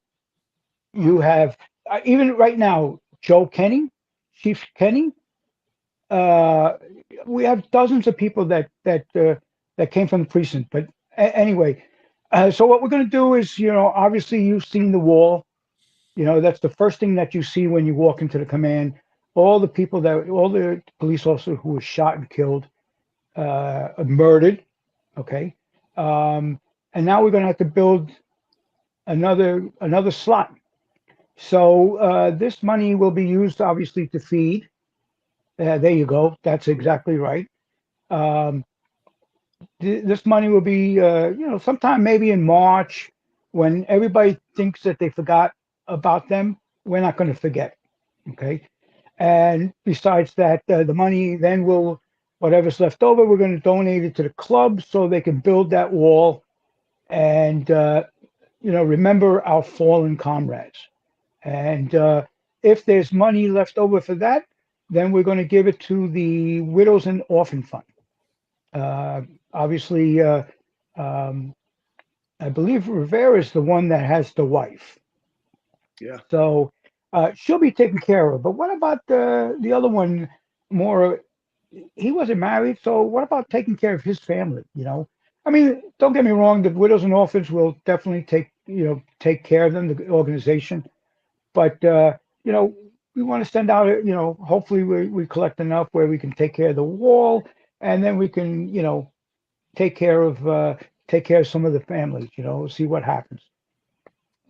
Speaker 5: You have even right now Joe Kenny, Chief Kenny. We have dozens of people that came from the precinct. But anyway, so what we're going to do is, obviously you've seen the wall. That's the first thing that you see when you walk into the command. All the police officers who were shot and killed, murdered. Okay. And now we're going to have to build another slot. So this money will be used, obviously, to feed. There you go. That's exactly right. This money will be, sometime maybe in March, when everybody thinks that they forgot about them. We're not going to forget. Okay. And besides that, the money then whatever's left over, we're going to donate it to the club so they can build that wall and, remember our fallen comrades. And if there's money left over for that, then we're going to give it to the Widows and Orphan Fund. Obviously, I believe Rivera is the one that has the wife.
Speaker 2: Yeah.
Speaker 5: So she'll be taken care of. But what about the other one? More, he wasn't married. So what about taking care of his family? I mean, don't get me wrong. The Widows and Orphans will definitely take care of them, the organization. But we want to send out, hopefully we collect enough where we can take care of the wall, and then we can, take care of some of the families, see what happens.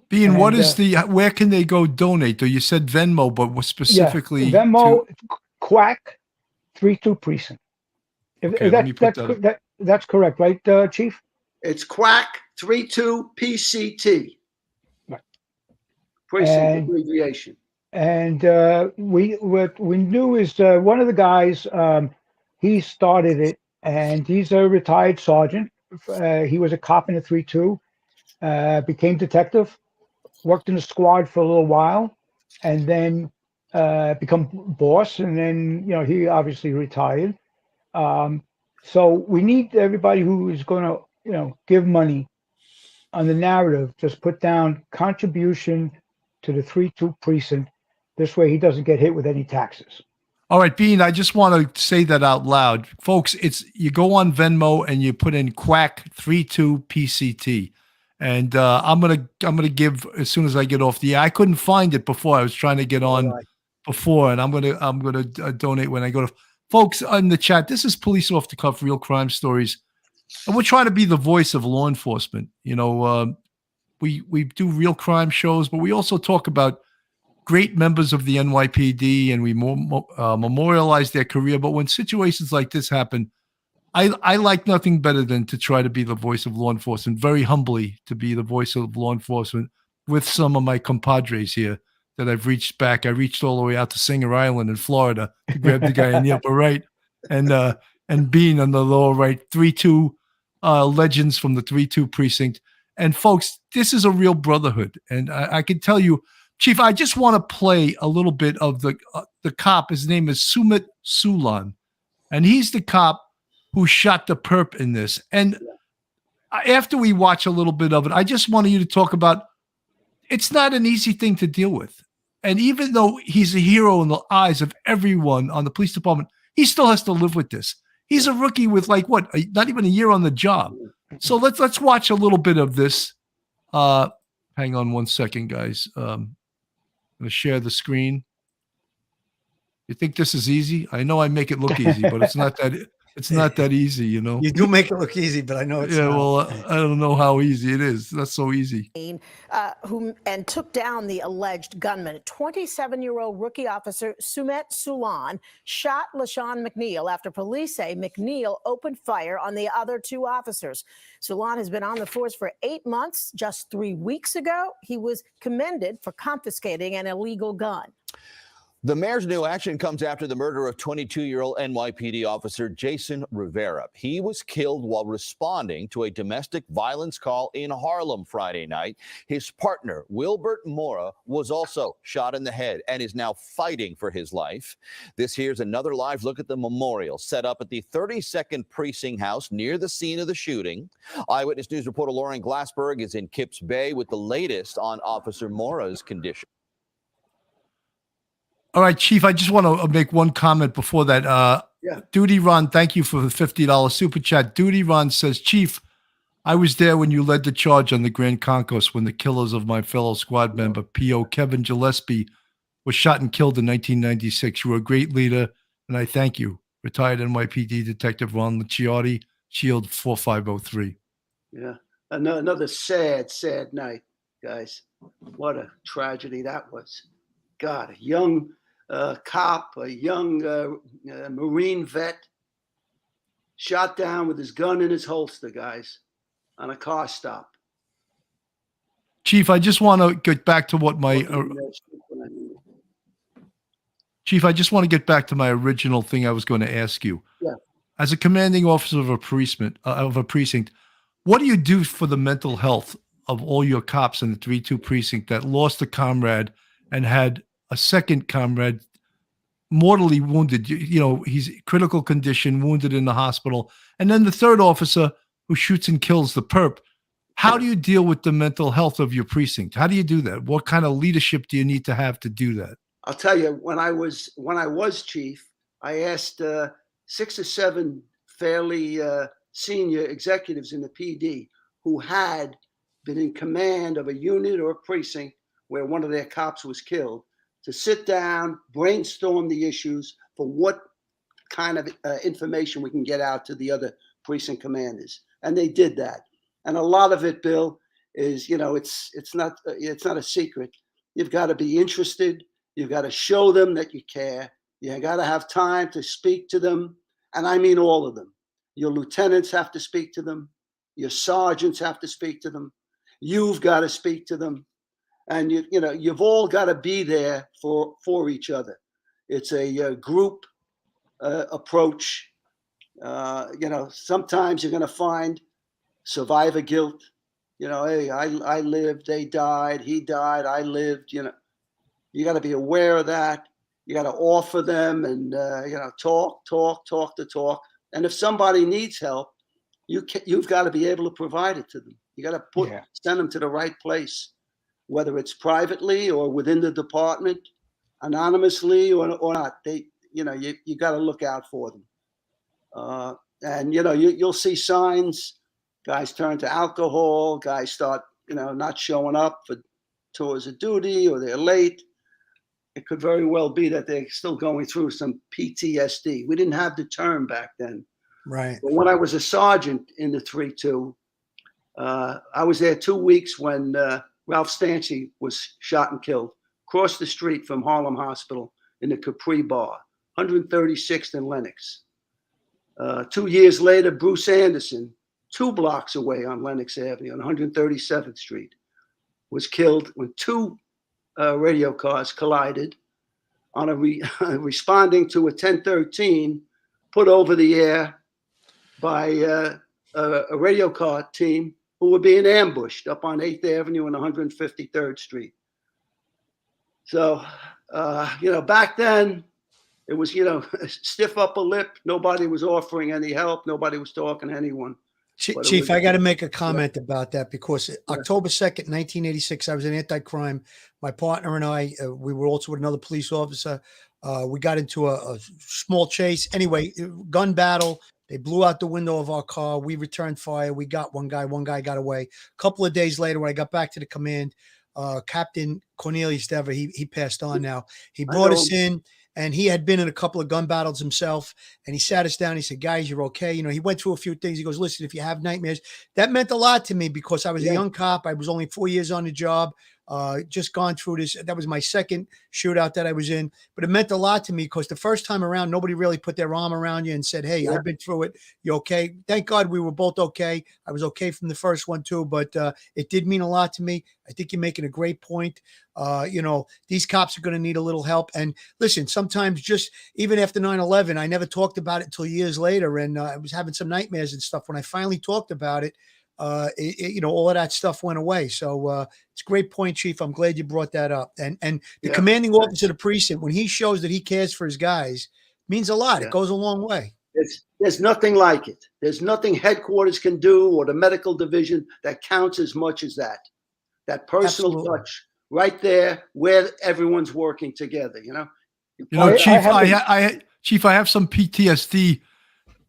Speaker 1: Being, what
Speaker 5: And,
Speaker 1: is where can they go donate? Or you said Venmo, but what specifically?
Speaker 5: Yeah, Venmo, Quack 32 Precinct.
Speaker 1: Okay, let me put that.
Speaker 5: That's correct, right, Chief?
Speaker 2: It's Quack 32 PCT.
Speaker 5: Right.
Speaker 2: Precinct abbreviation.
Speaker 5: And what we knew is one of the guys, he started it, and he's a retired sergeant. He was a cop in the 3-2, became detective, worked in the squad for a little while, and then become boss, and then he obviously retired. So we need everybody who is going to give money on the narrative. Just put down contribution to the 3-2 precinct. This way he doesn't get hit with any taxes.
Speaker 1: All right, Bean, I just want to say that out loud. Folks, you go on Venmo and you put in Quack 32 PCT. And I'm gonna give as soon as I get off the air. I couldn't find it before. I was trying to get on before, and I'm gonna donate when I go to. Folks in the chat, this is Police Off the Cuff, real crime stories, and we're trying to be the voice of law enforcement. We do real crime shows, but we also talk about great members of the NYPD, and we memorialize their career. But when situations like this happen, I like nothing better than to try to be the voice of law enforcement, very humbly to be the voice of law enforcement with some of my compadres here that I've reached back. I reached all the way out to Singer Island in Florida to grab the guy in the upper right, and Bean on the lower right, 3-2 legends from the 3-2 precinct. And folks, this is a real brotherhood. And I can tell you, Chief, I just want to play a little bit of the cop. His name is Sumit Sulan, and he's the cop who shot the perp in this. And after we watch a little bit of it, I just wanted you to talk about, it's not an easy thing to deal with. And even though he's a hero in the eyes of everyone on the police department, he still has to live with this. He's a rookie with not even a year on the job. So let's watch a little bit of this. Hang on one second, guys. I'm going to share the screen. You think this is easy? I know I make it look easy, but it's not that. It's not that easy,
Speaker 3: You do make it look easy, but I know it's not.
Speaker 1: Well, I don't know how easy it is. That's so easy.
Speaker 7: Who took down the alleged gunman. 27-year-old rookie officer Sumit Sulan shot LaShawn McNeil after police say McNeil opened fire on the other two officers. Sulan has been on the force for 8 months. Just 3 weeks ago, he was commended for confiscating an illegal gun.
Speaker 8: The mayor's new action comes after the murder of 22-year-old NYPD officer Jason Rivera. He was killed while responding to a domestic violence call in Harlem Friday night. His partner, Wilbert Mora, was also shot in the head and is now fighting for his life. This here's another live look at the memorial set up at the 32nd Precinct House near the scene of the shooting. Eyewitness News reporter Lauren Glassberg is in Kips Bay with the latest on Officer Mora's condition.
Speaker 1: All right, Chief, I just want to make one comment before that. Duty Ron, thank you for the $50 super chat. Duty Ron says, Chief, I was there when you led the charge on the Grand Concourse when the killers of my fellow squad member, P.O. Kevin Gillespie, was shot and killed in 1996. You were a great leader, and I thank you. Retired NYPD Detective Ron Liciotti, Shield 4503.
Speaker 2: Yeah, another sad night, guys. What a tragedy that was. God, a young cop, a young Marine vet, shot down with his gun in his holster, guys, on a car stop.
Speaker 1: Chief, I just want to get back to what my Chief, I just want to get back to my original thing I was going to ask you.
Speaker 2: Yeah.
Speaker 1: As a commanding officer of a precinct, what do you do for the mental health of all your cops in the 3-2 precinct that lost a comrade and had a second comrade mortally wounded? He's critical condition, wounded in the hospital. And then the third officer who shoots and kills the perp. How do you deal with the mental health of your precinct? How do you do that? What kind of leadership do you need to have to do that?
Speaker 2: I'll tell you, when I was chief, I asked 6 or 7 fairly senior executives in the PD who had been in command of a unit or a precinct where one of their cops was killed, to sit down, brainstorm the issues for what kind of information we can get out to the other precinct commanders. And they did that. And a lot of it, Bill, is, it's not a secret. You've got to be interested. You've got to show them that you care. You got to have time to speak to them. And I mean all of them. Your lieutenants have to speak to them. Your sergeants have to speak to them. You've got to speak to them. And you've all got to be there for each other. It's a group approach. Sometimes you're going to find survivor guilt. Hey, I lived, they died, he died, I lived. You got to be aware of that. You got to offer them and talk the talk. And if somebody needs help, you've got to be able to provide it to them. You got to send them to the right place, whether it's privately or within the department, anonymously or not. You got to look out for them. And you'll see signs. Guys turn to alcohol. Guys start not showing up for tours of duty, or they're late. It could very well be that they're still going through some PTSD. We didn't have the term back then.
Speaker 3: Right.
Speaker 2: But when I was a sergeant in the 3-2, I was there 2 weeks when Ralph Stancy was shot and killed across the street from Harlem Hospital in the Capri Bar, 136th and Lenox. 2 years later, Bruce Anderson, 2 blocks away on Lenox Avenue on 137th Street, was killed when 2 radio cars collided on responding to a 1013 put over the air by a radio car team who were being ambushed up on 8th Avenue and 153rd Street. So, back then it was, stiff upper lip. Nobody was offering any help. Nobody was talking to anyone.
Speaker 3: Chief, I got to make a comment about that, because October 2nd, 1986, I was in anti-crime. My partner and I, we were also with another police officer. We got into a small chase. Anyway, gun battle. They blew out the window of our car. We returned fire. We got one guy. One guy got away. A couple of days later, when I got back to the command, Captain Cornelius Dever, he passed on now. He brought us in. And he had been in a couple of gun battles himself. And he sat us down. He said, guys, you're okay. He went through a few things. He goes, listen, if you have nightmares, that meant a lot to me, because I was a young cop. I was only 4 years on the job. Just gone through this. That was my second shootout that I was in. But it meant a lot to me, because the first time around, nobody really put their arm around you and said, hey, I've been through it. You okay? Thank God we were both okay. I was okay from the first one too, but it did mean a lot to me. I think you're making a great point. These cops are going to need a little help. And listen, sometimes just even after 9/11, I never talked about it until years later. And I was having some nightmares and stuff. When I finally talked about it, all of that stuff went away. So it's a great point, Chief. I'm glad you brought that up. And the commanding officer of the precinct, when he shows that he cares for his guys, means a lot. It goes a long way.
Speaker 2: There's nothing like it. There's nothing headquarters can do, or the medical division, that counts as much as that. That personal touch right there where everyone's working together.
Speaker 1: Chief, I have some PTSD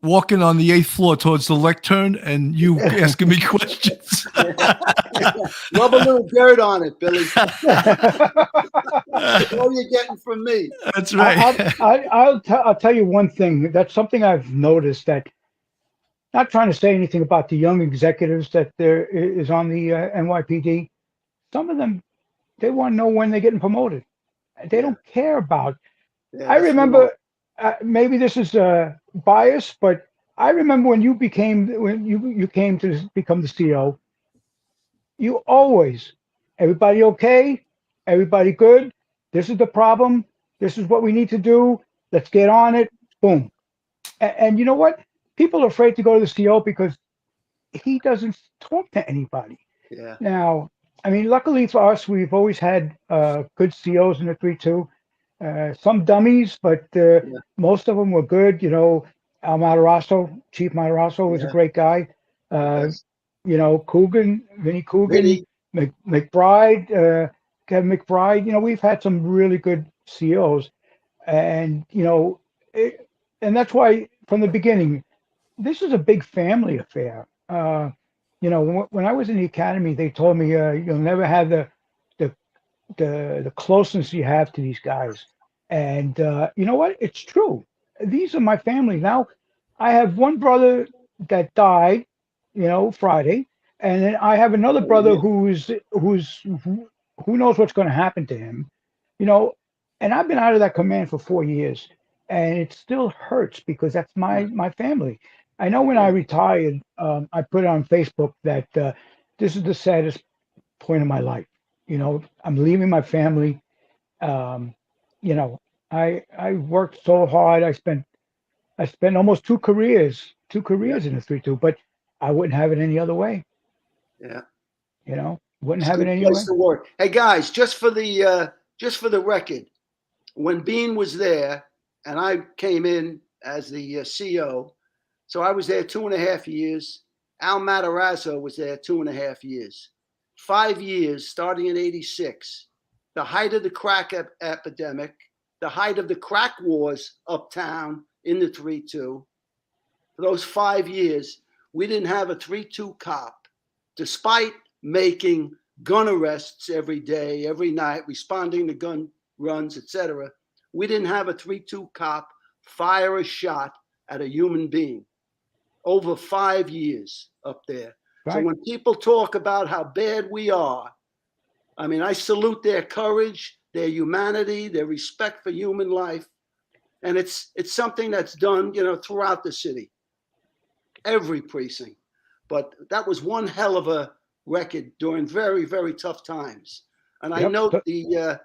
Speaker 1: walking on the 8th floor towards the lectern and you asking me questions.
Speaker 2: Rub a little dirt on it, Billy. That's all you're getting from me.
Speaker 1: That's right.
Speaker 5: I'll tell you one thing. That's something I've noticed, that, not trying to say anything about the young executives that there is on the NYPD. Some of them, they want to know when they're getting promoted. They don't care about. I remember, maybe this is bias, but I remember when you came to become the CEO, you always, everybody okay? Everybody good? This is the problem. This is what we need to do. Let's get on it. Boom. And you know what? People are afraid to go to the CEO because he doesn't talk to anybody.
Speaker 2: Yeah.
Speaker 5: Now, I mean, luckily for us, we've always had good CEOs in the 3-2. Some dummies, but most of them were good. Al Matarasso, Chief Matarasso, was a great guy. Coogan, Vinnie Coogan, McBride, Kevin McBride. We've had some really good CEOs, and and that's why from the beginning, this is a big family affair. When I was in the academy, they told me you'll never have the the closeness you have to these guys. And you know what? It's true. These are my family now. I have one brother that died, Friday, and then I have another
Speaker 2: Oh,
Speaker 5: brother
Speaker 2: yeah.
Speaker 5: who knows what's going to happen to him, you know. And I've been out of that command for 4 years, and it still hurts because that's my family. I know when I retired, I put on Facebook that this is the saddest point of my life. I'm leaving my family. Um, I worked so hard. I spent almost two careers in the 3-2, but I wouldn't have it any other way.
Speaker 2: Yeah.
Speaker 5: Wouldn't
Speaker 2: It's a
Speaker 5: have it
Speaker 2: good
Speaker 5: any
Speaker 2: place
Speaker 5: way.
Speaker 2: to work. Hey guys, just for the record, when Bean was there and I came in as the CEO, so I was there 2.5 years. Al Matarazzo was there 2.5 years. 5 years, starting in '86, the height of the crack epidemic, the height of the crack wars uptown in the 3-2. For those 5 years, we didn't have a 3-2 cop, despite making gun arrests every day, every night, responding to gun runs, etc. We didn't have a 3-2 cop fire a shot at a human being over 5 years up there. So
Speaker 5: Right.
Speaker 2: when people talk about how bad we are, I mean, I salute their courage, their humanity, their respect for human life. And it's something that's done, throughout the city, every precinct. But that was one hell of a record during very, very tough times. And I
Speaker 5: Yep.
Speaker 2: note the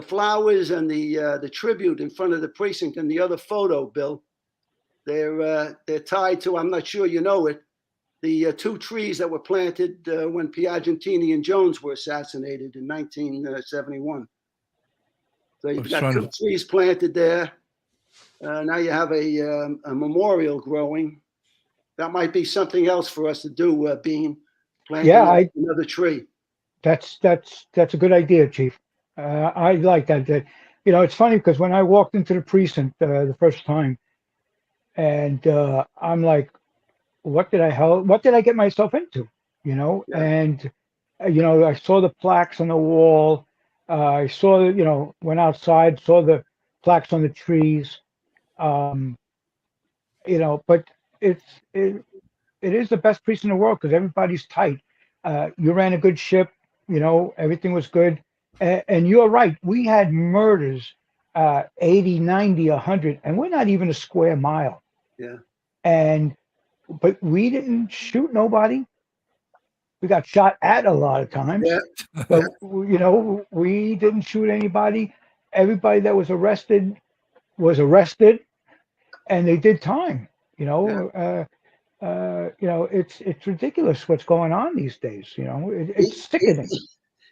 Speaker 2: flowers and the tribute in front of the precinct and the other photo, Bill. They're tied to, I'm not sure you know it, the 2 trees that were planted when Piagentini and Jones were assassinated in 1971. So you've got 2 trees planted there. Now you have a memorial growing. That might be something else for us to do, Bean. Planting another tree.
Speaker 5: That's a good idea, Chief. I like that. It's funny because when I walked into the precinct the first time, and I'm like, what did I get myself into?
Speaker 2: Yeah.
Speaker 5: And I saw the plaques on the wall. I saw, went outside, saw the plaques on the trees. But it is the best precinct in the world because everybody's tight. You ran a good ship, everything was good. And you're right. We had murders, 80, 90, 100, and we're not even a square mile.
Speaker 2: Yeah.
Speaker 5: But we didn't shoot nobody. We got shot at a lot of times.
Speaker 2: Yeah.
Speaker 5: But, we didn't shoot anybody. Everybody that was arrested, and they did time. It's ridiculous what's going on these days. It's sickening.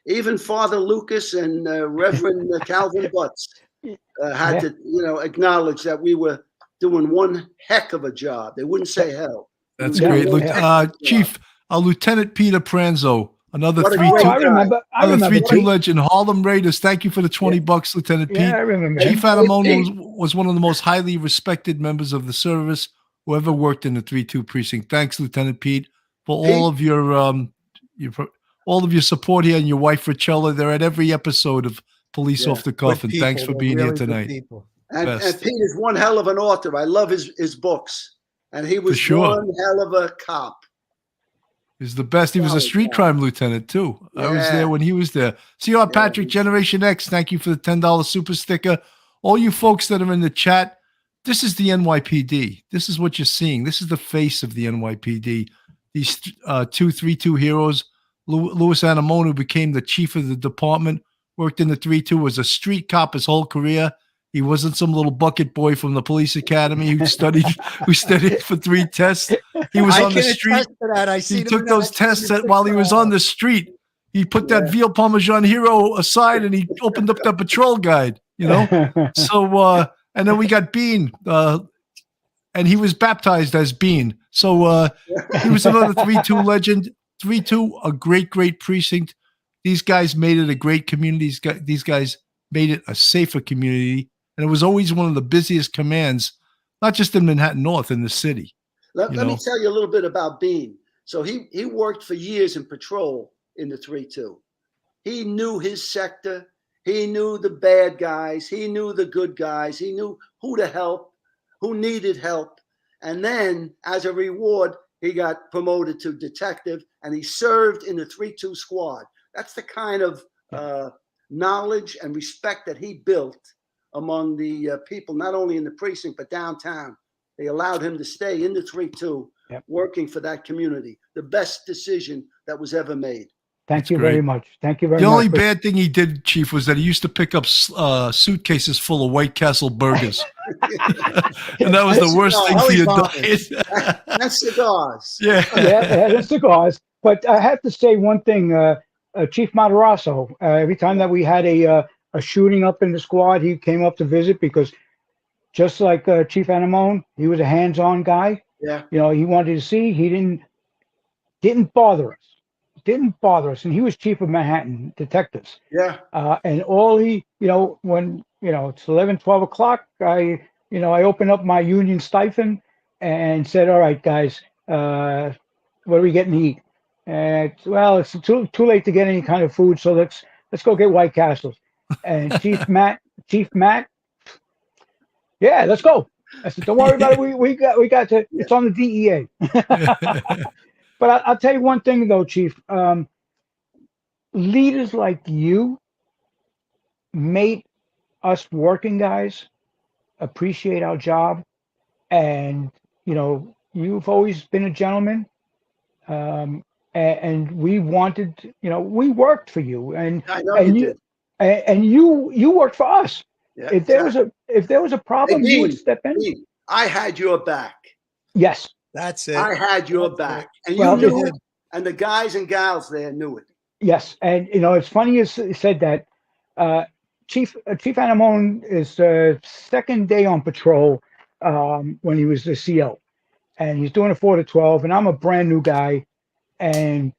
Speaker 2: Even Father Lucas and Reverend Calvin Butts had to, acknowledge that we were doing one heck of a job. They wouldn't say hell.
Speaker 1: That's great. Chief, Lieutenant Peter Pranzo, another 3-2 3-2 legend, Harlem Raiders. Thank you for the $20, Lieutenant Pete.
Speaker 5: I remember.
Speaker 1: Chief Adamono was one of the most highly respected members of the service who ever worked in the 3-2 precinct. Thanks, Lieutenant Pete, for all of your support here, and your wife Richella. They're at every episode of Police Off the Cuff, and thanks for being here tonight.
Speaker 2: And Pete is one hell of an author. I love his books, and he was one hell of a cop.
Speaker 1: He's the best. He was a street crime lieutenant too. I was there when he was there. CR Patrick, Generation X, thank you for the $10 super sticker. All you folks that are in the chat, this is the NYPD. This is what you're seeing. This is the face of the NYPD. These 3-2 heroes. Louis Anamono became the chief of the department, worked in the 3-2, was a street cop his whole career. He wasn't some little bucket boy from the police academy who studied for 3 tests. He was on the street. He took those tests while he was on the street. He put that veal parmesan hero aside and he opened up the patrol guide, So, and then we got Bean, and he was baptized as Bean. So he was another 3-2 legend. 3-2, a great, great precinct. These guys made it a great community. These guys made it a safer community. And it was always one of the busiest commands, not just in Manhattan North, in the city.
Speaker 2: Let me tell you a little bit about Bean. So he worked for years in patrol in the 3-2. He knew his sector. He knew the bad guys. He knew the good guys. He knew who to help, who needed help. And then, as a reward, he got promoted to detective, and he served in the 3-2 squad. That's the kind of knowledge and respect that he built among the people, not only in the precinct, but downtown. They allowed him to stay in the 3-2, working for that community. The best decision that was ever made.
Speaker 5: Thank
Speaker 1: That's
Speaker 5: you very
Speaker 1: great.
Speaker 5: much. Thank you very
Speaker 1: The
Speaker 5: much.
Speaker 1: only bad thing he did, Chief, was that he used to pick up suitcases full of White Castle burgers. And that was the worst thing for your diet.
Speaker 2: And cigars.
Speaker 1: Yeah.
Speaker 5: Yeah, the cigars. But I have to say one thing, Chief Matarazzo, every time that we had a shooting up in the squad, he came up to visit because just like Chief Anamone, he was a hands-on guy.
Speaker 2: Yeah.
Speaker 5: You know, he wanted to see. He didn't bother us. Didn't bother us. And he was chief of Manhattan detectives.
Speaker 2: Yeah.
Speaker 5: And all he, you know, when, you know, it's 11, 12 o'clock, I opened up my union stipend and said, all right, guys, what are we getting to eat? And well, it's too late to get any kind of food. So let's go get White Castles. And Chief Matt, yeah, let's go. I said, don't worry about it. We got to, it's on the DEA. But I'll tell you one thing, though, Chief. Leaders like you made us working guys appreciate our job. And, you know, you've always been a gentleman. And we wanted, you know, we worked for you. And
Speaker 2: I know you did.
Speaker 5: And you worked for us.
Speaker 2: Yeah,
Speaker 5: If there was a problem, you would step in.
Speaker 2: Dean, I had your back.
Speaker 5: Yes.
Speaker 3: That's it.
Speaker 2: I had your back. And you
Speaker 5: Well,
Speaker 2: knew it. And the guys and gals there knew it.
Speaker 5: Yes, and you know it's funny you said that. Chief Anamone is second day on patrol when he was the CO, and he's doing a 4 to 12, and I'm a brand new guy, and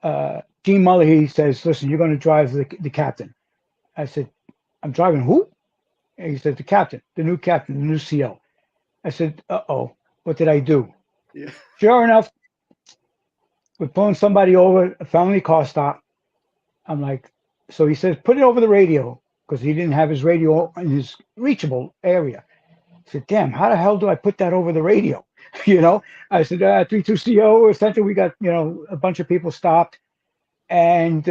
Speaker 5: Gene Mullehy says, "Listen, you're going to drive the captain." I said, "I'm driving who?" And he said, "The captain, the new CO." I said, "Uh-oh, what did I do?"
Speaker 2: Yeah.
Speaker 5: Sure enough, we're pulling somebody over, a family car stop. I'm like, so he says, put it over the radio, because he didn't have his radio in his reachable area. I said, damn, how the hell do I put that over the radio? You know, I said, 3-2 CO, essentially, we got, you know, a bunch of people stopped. And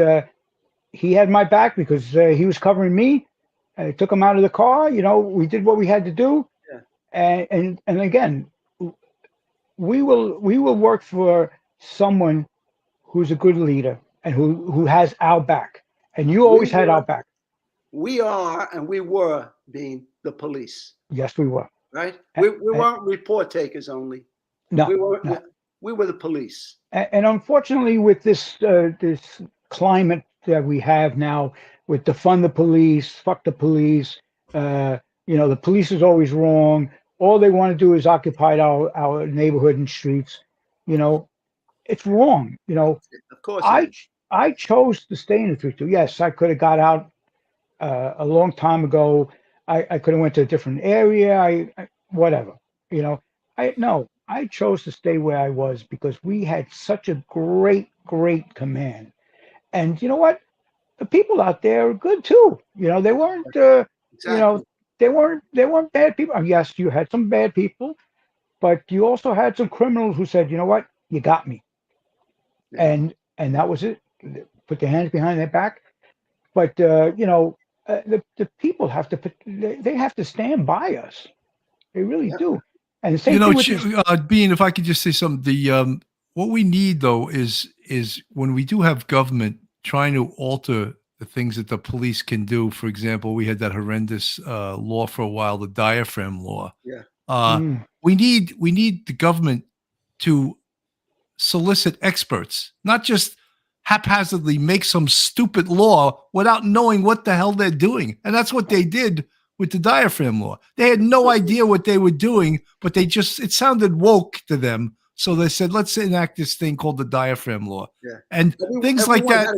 Speaker 5: he had my back because he was covering me. I took him out of the car. You know, we did what we had to do. Yeah. And again, we will work for someone who's a good leader and who has our back. And you always had our back.
Speaker 2: We are and we were being the police.
Speaker 5: Yes, we were.
Speaker 2: Right? We weren't report takers only.
Speaker 5: No,
Speaker 2: we were the police.
Speaker 5: And unfortunately, with this this climate that we have now, with defund the police, fuck the police, you know, the police is always wrong. All they want to do is occupy our neighborhood and streets. You know, it's wrong. You know,
Speaker 2: of course.
Speaker 5: I chose to stay in the 3-2. Yes, I could have got out a long time ago. I could have went to a different area. I whatever. You know, I chose to stay where I was because we had such a great command. And you know what? The people out there are good too. You know, they weren't. Exactly. You know. They weren't bad people. Yes, you had some bad people, but you also had some criminals who said, you know what, you got me. Yeah. And that was it. Put their hands behind their back. But you know, the people have to they have to stand by us. They really do. And the same thing with
Speaker 1: Bean, if I could just say something, the what we need though is when we do have government trying to alter the things that the police can do. For example, we had that horrendous law for a while, the diaphragm law.
Speaker 2: Yeah.
Speaker 1: We need the government to solicit experts, not just haphazardly make some stupid law without knowing what the hell they're doing. And that's what they did with the diaphragm law. They had no idea what they were doing, but it sounded woke to them. So they said, let's enact this thing called the diaphragm law.
Speaker 2: Yeah.
Speaker 1: And things like that.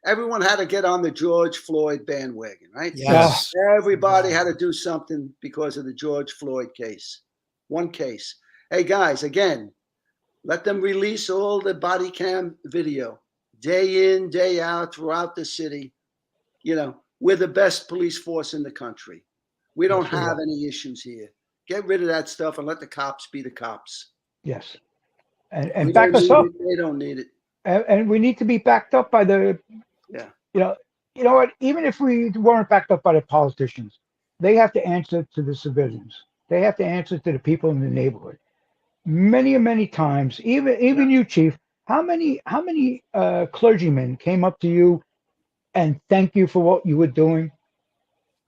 Speaker 2: Everyone had to get on the George Floyd bandwagon, right?
Speaker 1: Yes.
Speaker 2: Everybody had to do something because of the George Floyd case. One case. Hey, guys, again, let them release all the body cam video. day in, day out throughout the city. You know, we're the best police force in the country. We don't
Speaker 5: Yes, we
Speaker 2: have
Speaker 5: are.
Speaker 2: any issues here. Get rid of that stuff and let the cops be the cops.
Speaker 5: Yes. And
Speaker 2: We
Speaker 5: back
Speaker 2: don't
Speaker 5: us
Speaker 2: need
Speaker 5: up.
Speaker 2: it. They don't need it.
Speaker 5: And we need to be backed up by the,
Speaker 2: Yeah.
Speaker 5: you know what? Even if we weren't backed up by the politicians, they have to answer to the civilians. They have to answer to the people in the neighborhood. Many times, even you, Chief. How many clergymen came up to you and thank you for what you were doing?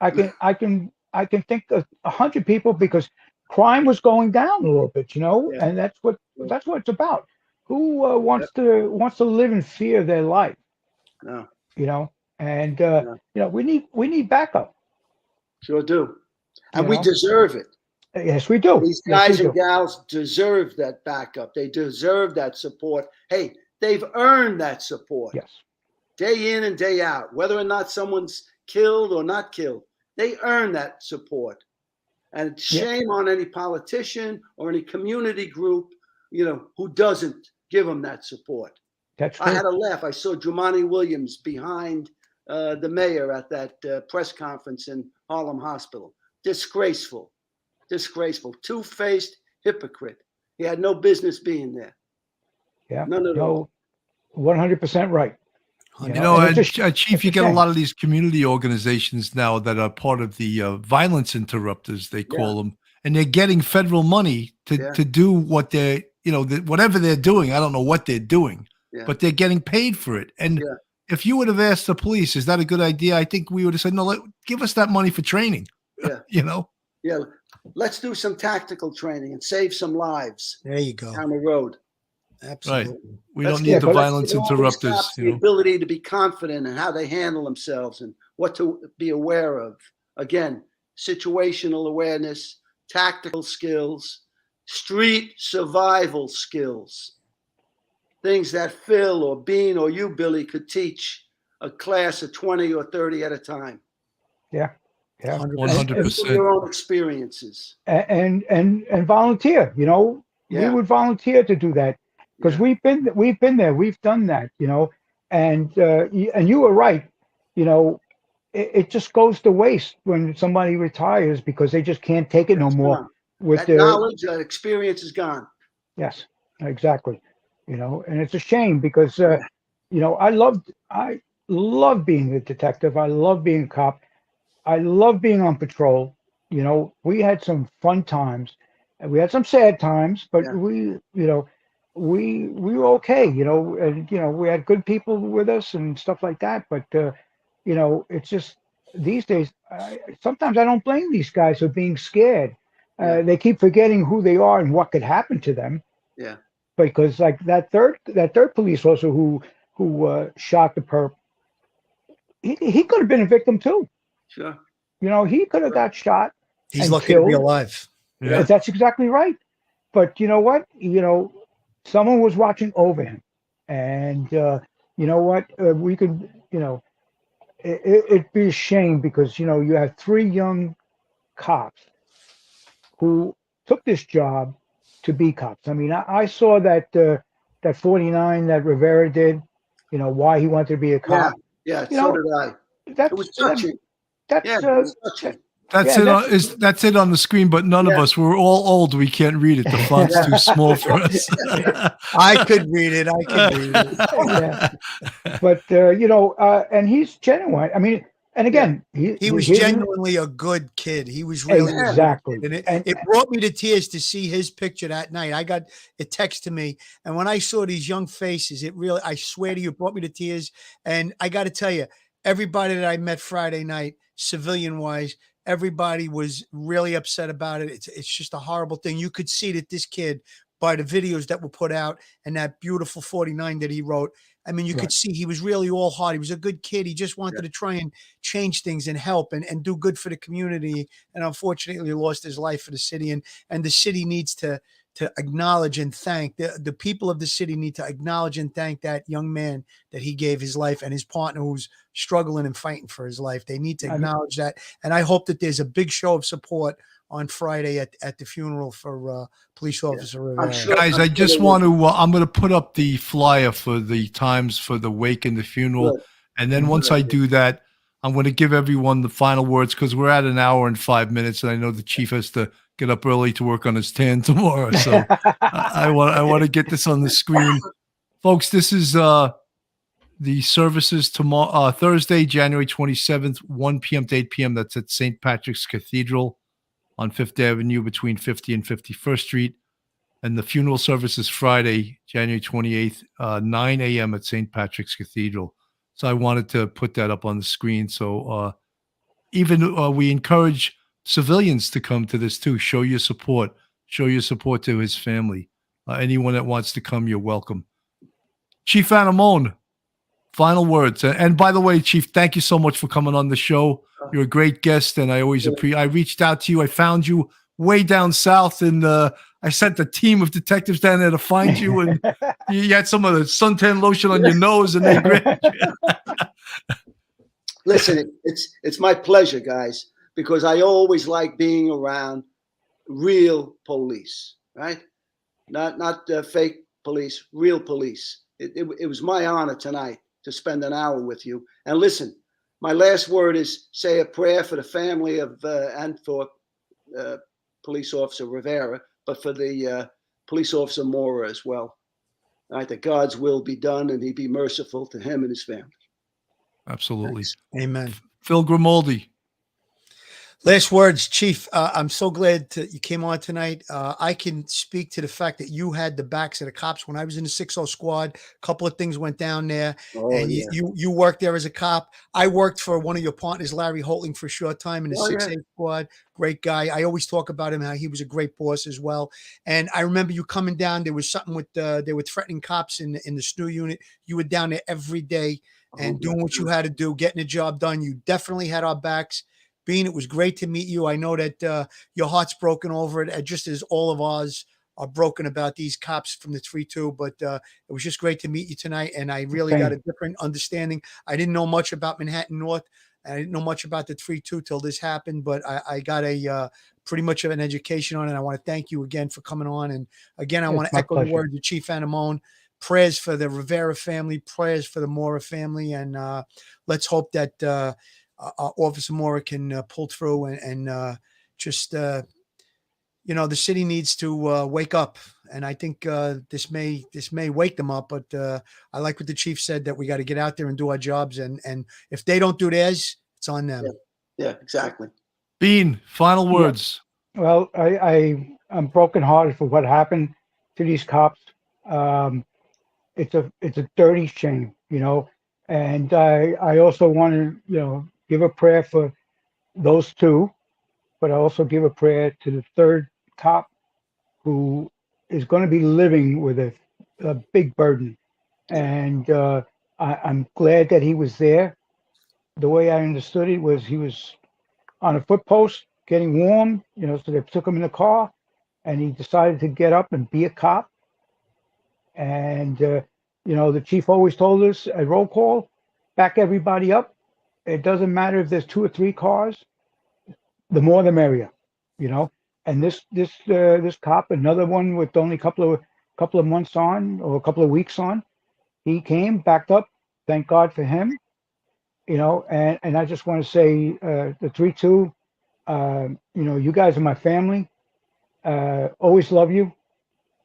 Speaker 5: I can think of 100 people, because crime was going down a little bit,
Speaker 2: Yeah.
Speaker 5: and that's what it's about. Who wants to live in fear of their life?
Speaker 2: No,
Speaker 5: And
Speaker 2: Yeah.
Speaker 5: we need backup.
Speaker 2: sure do. And
Speaker 5: You
Speaker 2: we
Speaker 5: know?
Speaker 2: deserve it.
Speaker 5: Yes, we do.
Speaker 2: These
Speaker 5: Yes,
Speaker 2: guys
Speaker 5: we
Speaker 2: and
Speaker 5: do.
Speaker 2: gals deserve that backup. They deserve that support. Hey, they've earned that support
Speaker 5: Yes.
Speaker 2: day in and day out, whether or not someone's killed or not killed. They earn that support. And it's
Speaker 5: Yeah.
Speaker 2: shame on any politician or any community group, who doesn't give them that support.
Speaker 5: That's
Speaker 2: I
Speaker 5: true.
Speaker 2: had a laugh. I saw Jumaane Williams behind the mayor at that press conference in Harlem Hospital. Disgraceful. Two-faced hypocrite. He had no business being there.
Speaker 5: Yeah.
Speaker 2: None at all.
Speaker 5: 100% right.
Speaker 1: And
Speaker 5: it's
Speaker 1: Chief, you
Speaker 5: it's a
Speaker 1: get a
Speaker 5: shame.
Speaker 1: lot of these community organizations now that are part of the violence interrupters, they call them, and they're getting federal money to do what they're, whatever they're doing. I don't know what they're doing, but they're getting paid for it. And if you would have asked the police, is that a good idea? I think we would have said, no, give us that money for training.
Speaker 2: Yeah. Yeah. Let's do some tactical training and save some lives.
Speaker 3: There you go.
Speaker 2: Down the road.
Speaker 3: Absolutely.
Speaker 1: Right. We don't need the violence interrupters.
Speaker 2: The ability to be confident in how they handle themselves and what to be aware of. Again, situational awareness, tactical skills, street survival skills. Things that Phil or Bean or you, Billy, could teach a class of 20 or 30 at a time.
Speaker 5: Yeah.
Speaker 1: 100%.
Speaker 2: Your own experiences.
Speaker 5: And volunteer. We would volunteer to do that, because we've been there, we've done that. And you were right. It just goes to waste when somebody retires because they just can't take it no more. With
Speaker 2: that knowledge, that experience is gone.
Speaker 5: Yes, exactly. And it's a shame because I love being a detective. I love being a cop. I love being on patrol. We had some fun times, and we had some sad times, but we were okay. And we had good people with us and stuff like that. But it's just these days. Sometimes I don't blame these guys for being scared. They keep forgetting who they are and what could happen to them.
Speaker 2: Yeah.
Speaker 5: Because like that third police officer who shot the perp, he could have been a victim too.
Speaker 2: Sure.
Speaker 5: He could have got shot.
Speaker 3: He's
Speaker 5: and
Speaker 3: lucky
Speaker 5: killed.
Speaker 3: to be alive.
Speaker 1: Yeah.
Speaker 5: That's exactly right. But you know what? Someone was watching over him, and you know what? We could, it'd be a shame because you have 3 young cops who took this job to be cops. I mean, I saw that 49 that Rivera did. Why he wanted to be a cop.
Speaker 2: Yeah. So did I.
Speaker 5: It
Speaker 2: was touching.
Speaker 5: That's
Speaker 2: It was touching.
Speaker 1: That's it on the screen, but none of us. We're all old. We can't read it. The font's too small for us.
Speaker 3: I could read it.
Speaker 5: But and he's genuine. I mean, and again,
Speaker 3: he was genuinely a good kid. He was really
Speaker 5: exactly.
Speaker 3: And it brought me to tears to see his picture that night. I got it text to me, and when I saw these young faces, I swear to you, it brought me to tears. And I got to tell you, everybody that I met Friday night, civilian wise, everybody was really upset about it. It's just a horrible thing. You could see that this kid, by the videos that were put out and that beautiful 49 that he wrote, I mean, you could see he was really all heart. He was a good kid. He just wanted to try and change things and help and do good for the community. And unfortunately, he lost his life for the city. And the city needs to to acknowledge and thank the people of the city need to acknowledge and thank that young man that he gave his life and his partner who's struggling and fighting for his life. They need to acknowledge that. And I hope that there's a big show of support on Friday at the funeral for Police Officer Rivera.
Speaker 2: sure-
Speaker 1: Guys, I just want to, I'm going to put up the flyer for the times for the wake and the funeral.
Speaker 2: Good.
Speaker 1: And then once I do that, I'm going to give everyone the final words because we're at an hour and 5 minutes. And I know the chief has to get up early to work on his tan tomorrow. So I want to get this on the screen. Folks, this is the services tomorrow, Thursday, January 27th, 1 p.m. to 8 p.m. That's at St. Patrick's Cathedral on 5th Avenue between 50 and 51st Street. And the funeral service is Friday, January 28th, 9 a.m. at St. Patrick's Cathedral. So I wanted to put that up on the screen. So even we encourage civilians to come to this too. Show your support. Show your support to his family. Anyone that wants to come, you're welcome. Chief Anamone, final words. And by the way, Chief, thank you so much for coming on the show. You're a great guest, and I always appreciate. I reached out to you. I found you way down south, and I sent a team of detectives down there to find you, and you had some of the suntan lotion on your nose, and they grabbed you.
Speaker 2: Listen, it's my pleasure, guys, because I always like being around real police, right? Not fake police, real police. It was my honor tonight to spend an hour with you. And listen, my last word is say a prayer for the family of and for Police Officer Rivera, but for the Police Officer Mora as well. All right, that God's will be done and he be merciful to him and his family.
Speaker 1: Absolutely.
Speaker 2: Thanks.
Speaker 3: Amen.
Speaker 1: Phil Grimaldi.
Speaker 3: Last words, Chief. I'm so glad you came on tonight. I can speak to the fact that you had the backs of the cops when I was in the 6-0 squad. A couple of things went down there, and you worked there as a cop. I worked for one of your partners, Larry Holting, for a short time in the 6-8 squad. Great guy. I always talk about him, how he was a great boss as well. And I remember you coming down. There was something with they were threatening cops in the SNU unit. You were down there every day and doing what you had to do, getting the job done. You definitely had our backs. Bean, it was great to meet you. I know that your heart's broken over it, just as all of ours are broken about these cops from the 3-2. But it was just great to meet you tonight, and I really got a different understanding. I didn't know much about Manhattan North. I didn't know much about the 3-2 till this happened, but I got a pretty much of an education on it. I want to thank you again for coming on. And again, I want to echo the word to Chief Anamone. Prayers for the Rivera family, prayers for the Mora family, and let's hope that Officer Mora can pull through and just, the city needs to wake up. And I think this may wake them up. But I like what the chief said, that we got to get out there and do our jobs. And if they don't do theirs, it's on them.
Speaker 2: Yeah, exactly.
Speaker 1: Bean, final words.
Speaker 5: Well, I'm brokenhearted for what happened to these cops. It's a dirty shame, and I also want to, give a prayer for those two, but I also give a prayer to the third cop who is going to be living with a big burden. And I'm glad that he was there. The way I understood it was he was on a foot post getting warm, so they took him in the car and he decided to get up and be a cop. And, the chief always told us at roll call, back everybody up. It doesn't matter if there's 2 or 3 cars, the more the merrier, And this cop, another one with only a couple of months on, or a couple of weeks on, he came, backed up. Thank God for him, And I just want to say, the 3-2, you guys are my family. Always love you,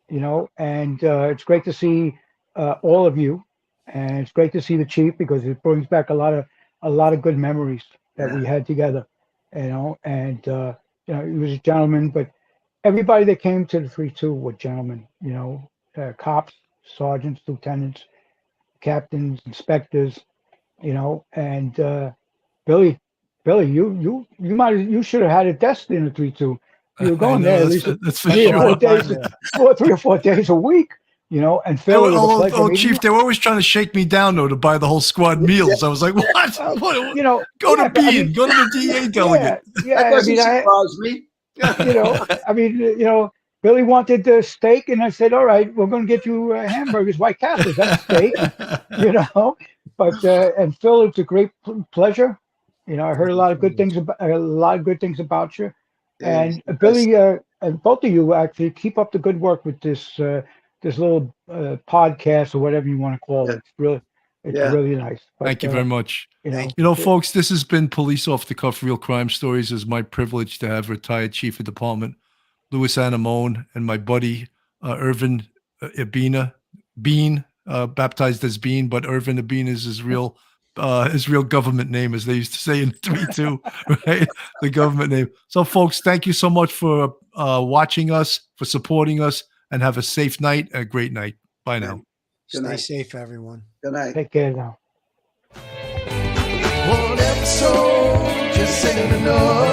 Speaker 5: And it's great to see all of you, and it's great to see the chief because it brings back a lot of good memories that we had together, and he was a gentleman, but everybody that came to the 3-2 were gentlemen, cops, sergeants, lieutenants, captains, inspectors, and Billy, you should have had a desk in the 3-2. You were going there at least 3 or 4 days a week. And Phil.
Speaker 1: Chief, they were always trying to shake me down though to buy the whole squad meals. I was like, what? Go to Bean, go to the DA delegate.
Speaker 2: That doesn't surprise me.
Speaker 5: Billy wanted the steak, and I said, "All right, we're going to get you hamburgers, White Castles, that's steak," you know. But and Phil, it's a great pleasure. You know, I heard a lot of good things about you,
Speaker 2: Yeah,
Speaker 5: and
Speaker 2: it's
Speaker 5: Billy, and both of you actually keep up the good work with this this little podcast or whatever you want to call it. It's
Speaker 2: Yeah.
Speaker 5: really nice. But,
Speaker 1: Thank you very much.
Speaker 5: You know,
Speaker 1: You know, folks, this has been Police Off the Cuff Real Crime Stories. It's my privilege to have retired Chief of Department Louis Anamone and my buddy Irvin Bean, baptized as Bean, but Irvin Bean is his real government name, as they used to say in 3-2, right? The government name. So, folks, thank you so much for watching us, for supporting us, and have a safe night, a great night. Bye now.
Speaker 2: Good
Speaker 3: Stay
Speaker 2: night.
Speaker 3: safe, everyone.
Speaker 2: Good night.
Speaker 5: take care now.
Speaker 4: One episode just ain't enough.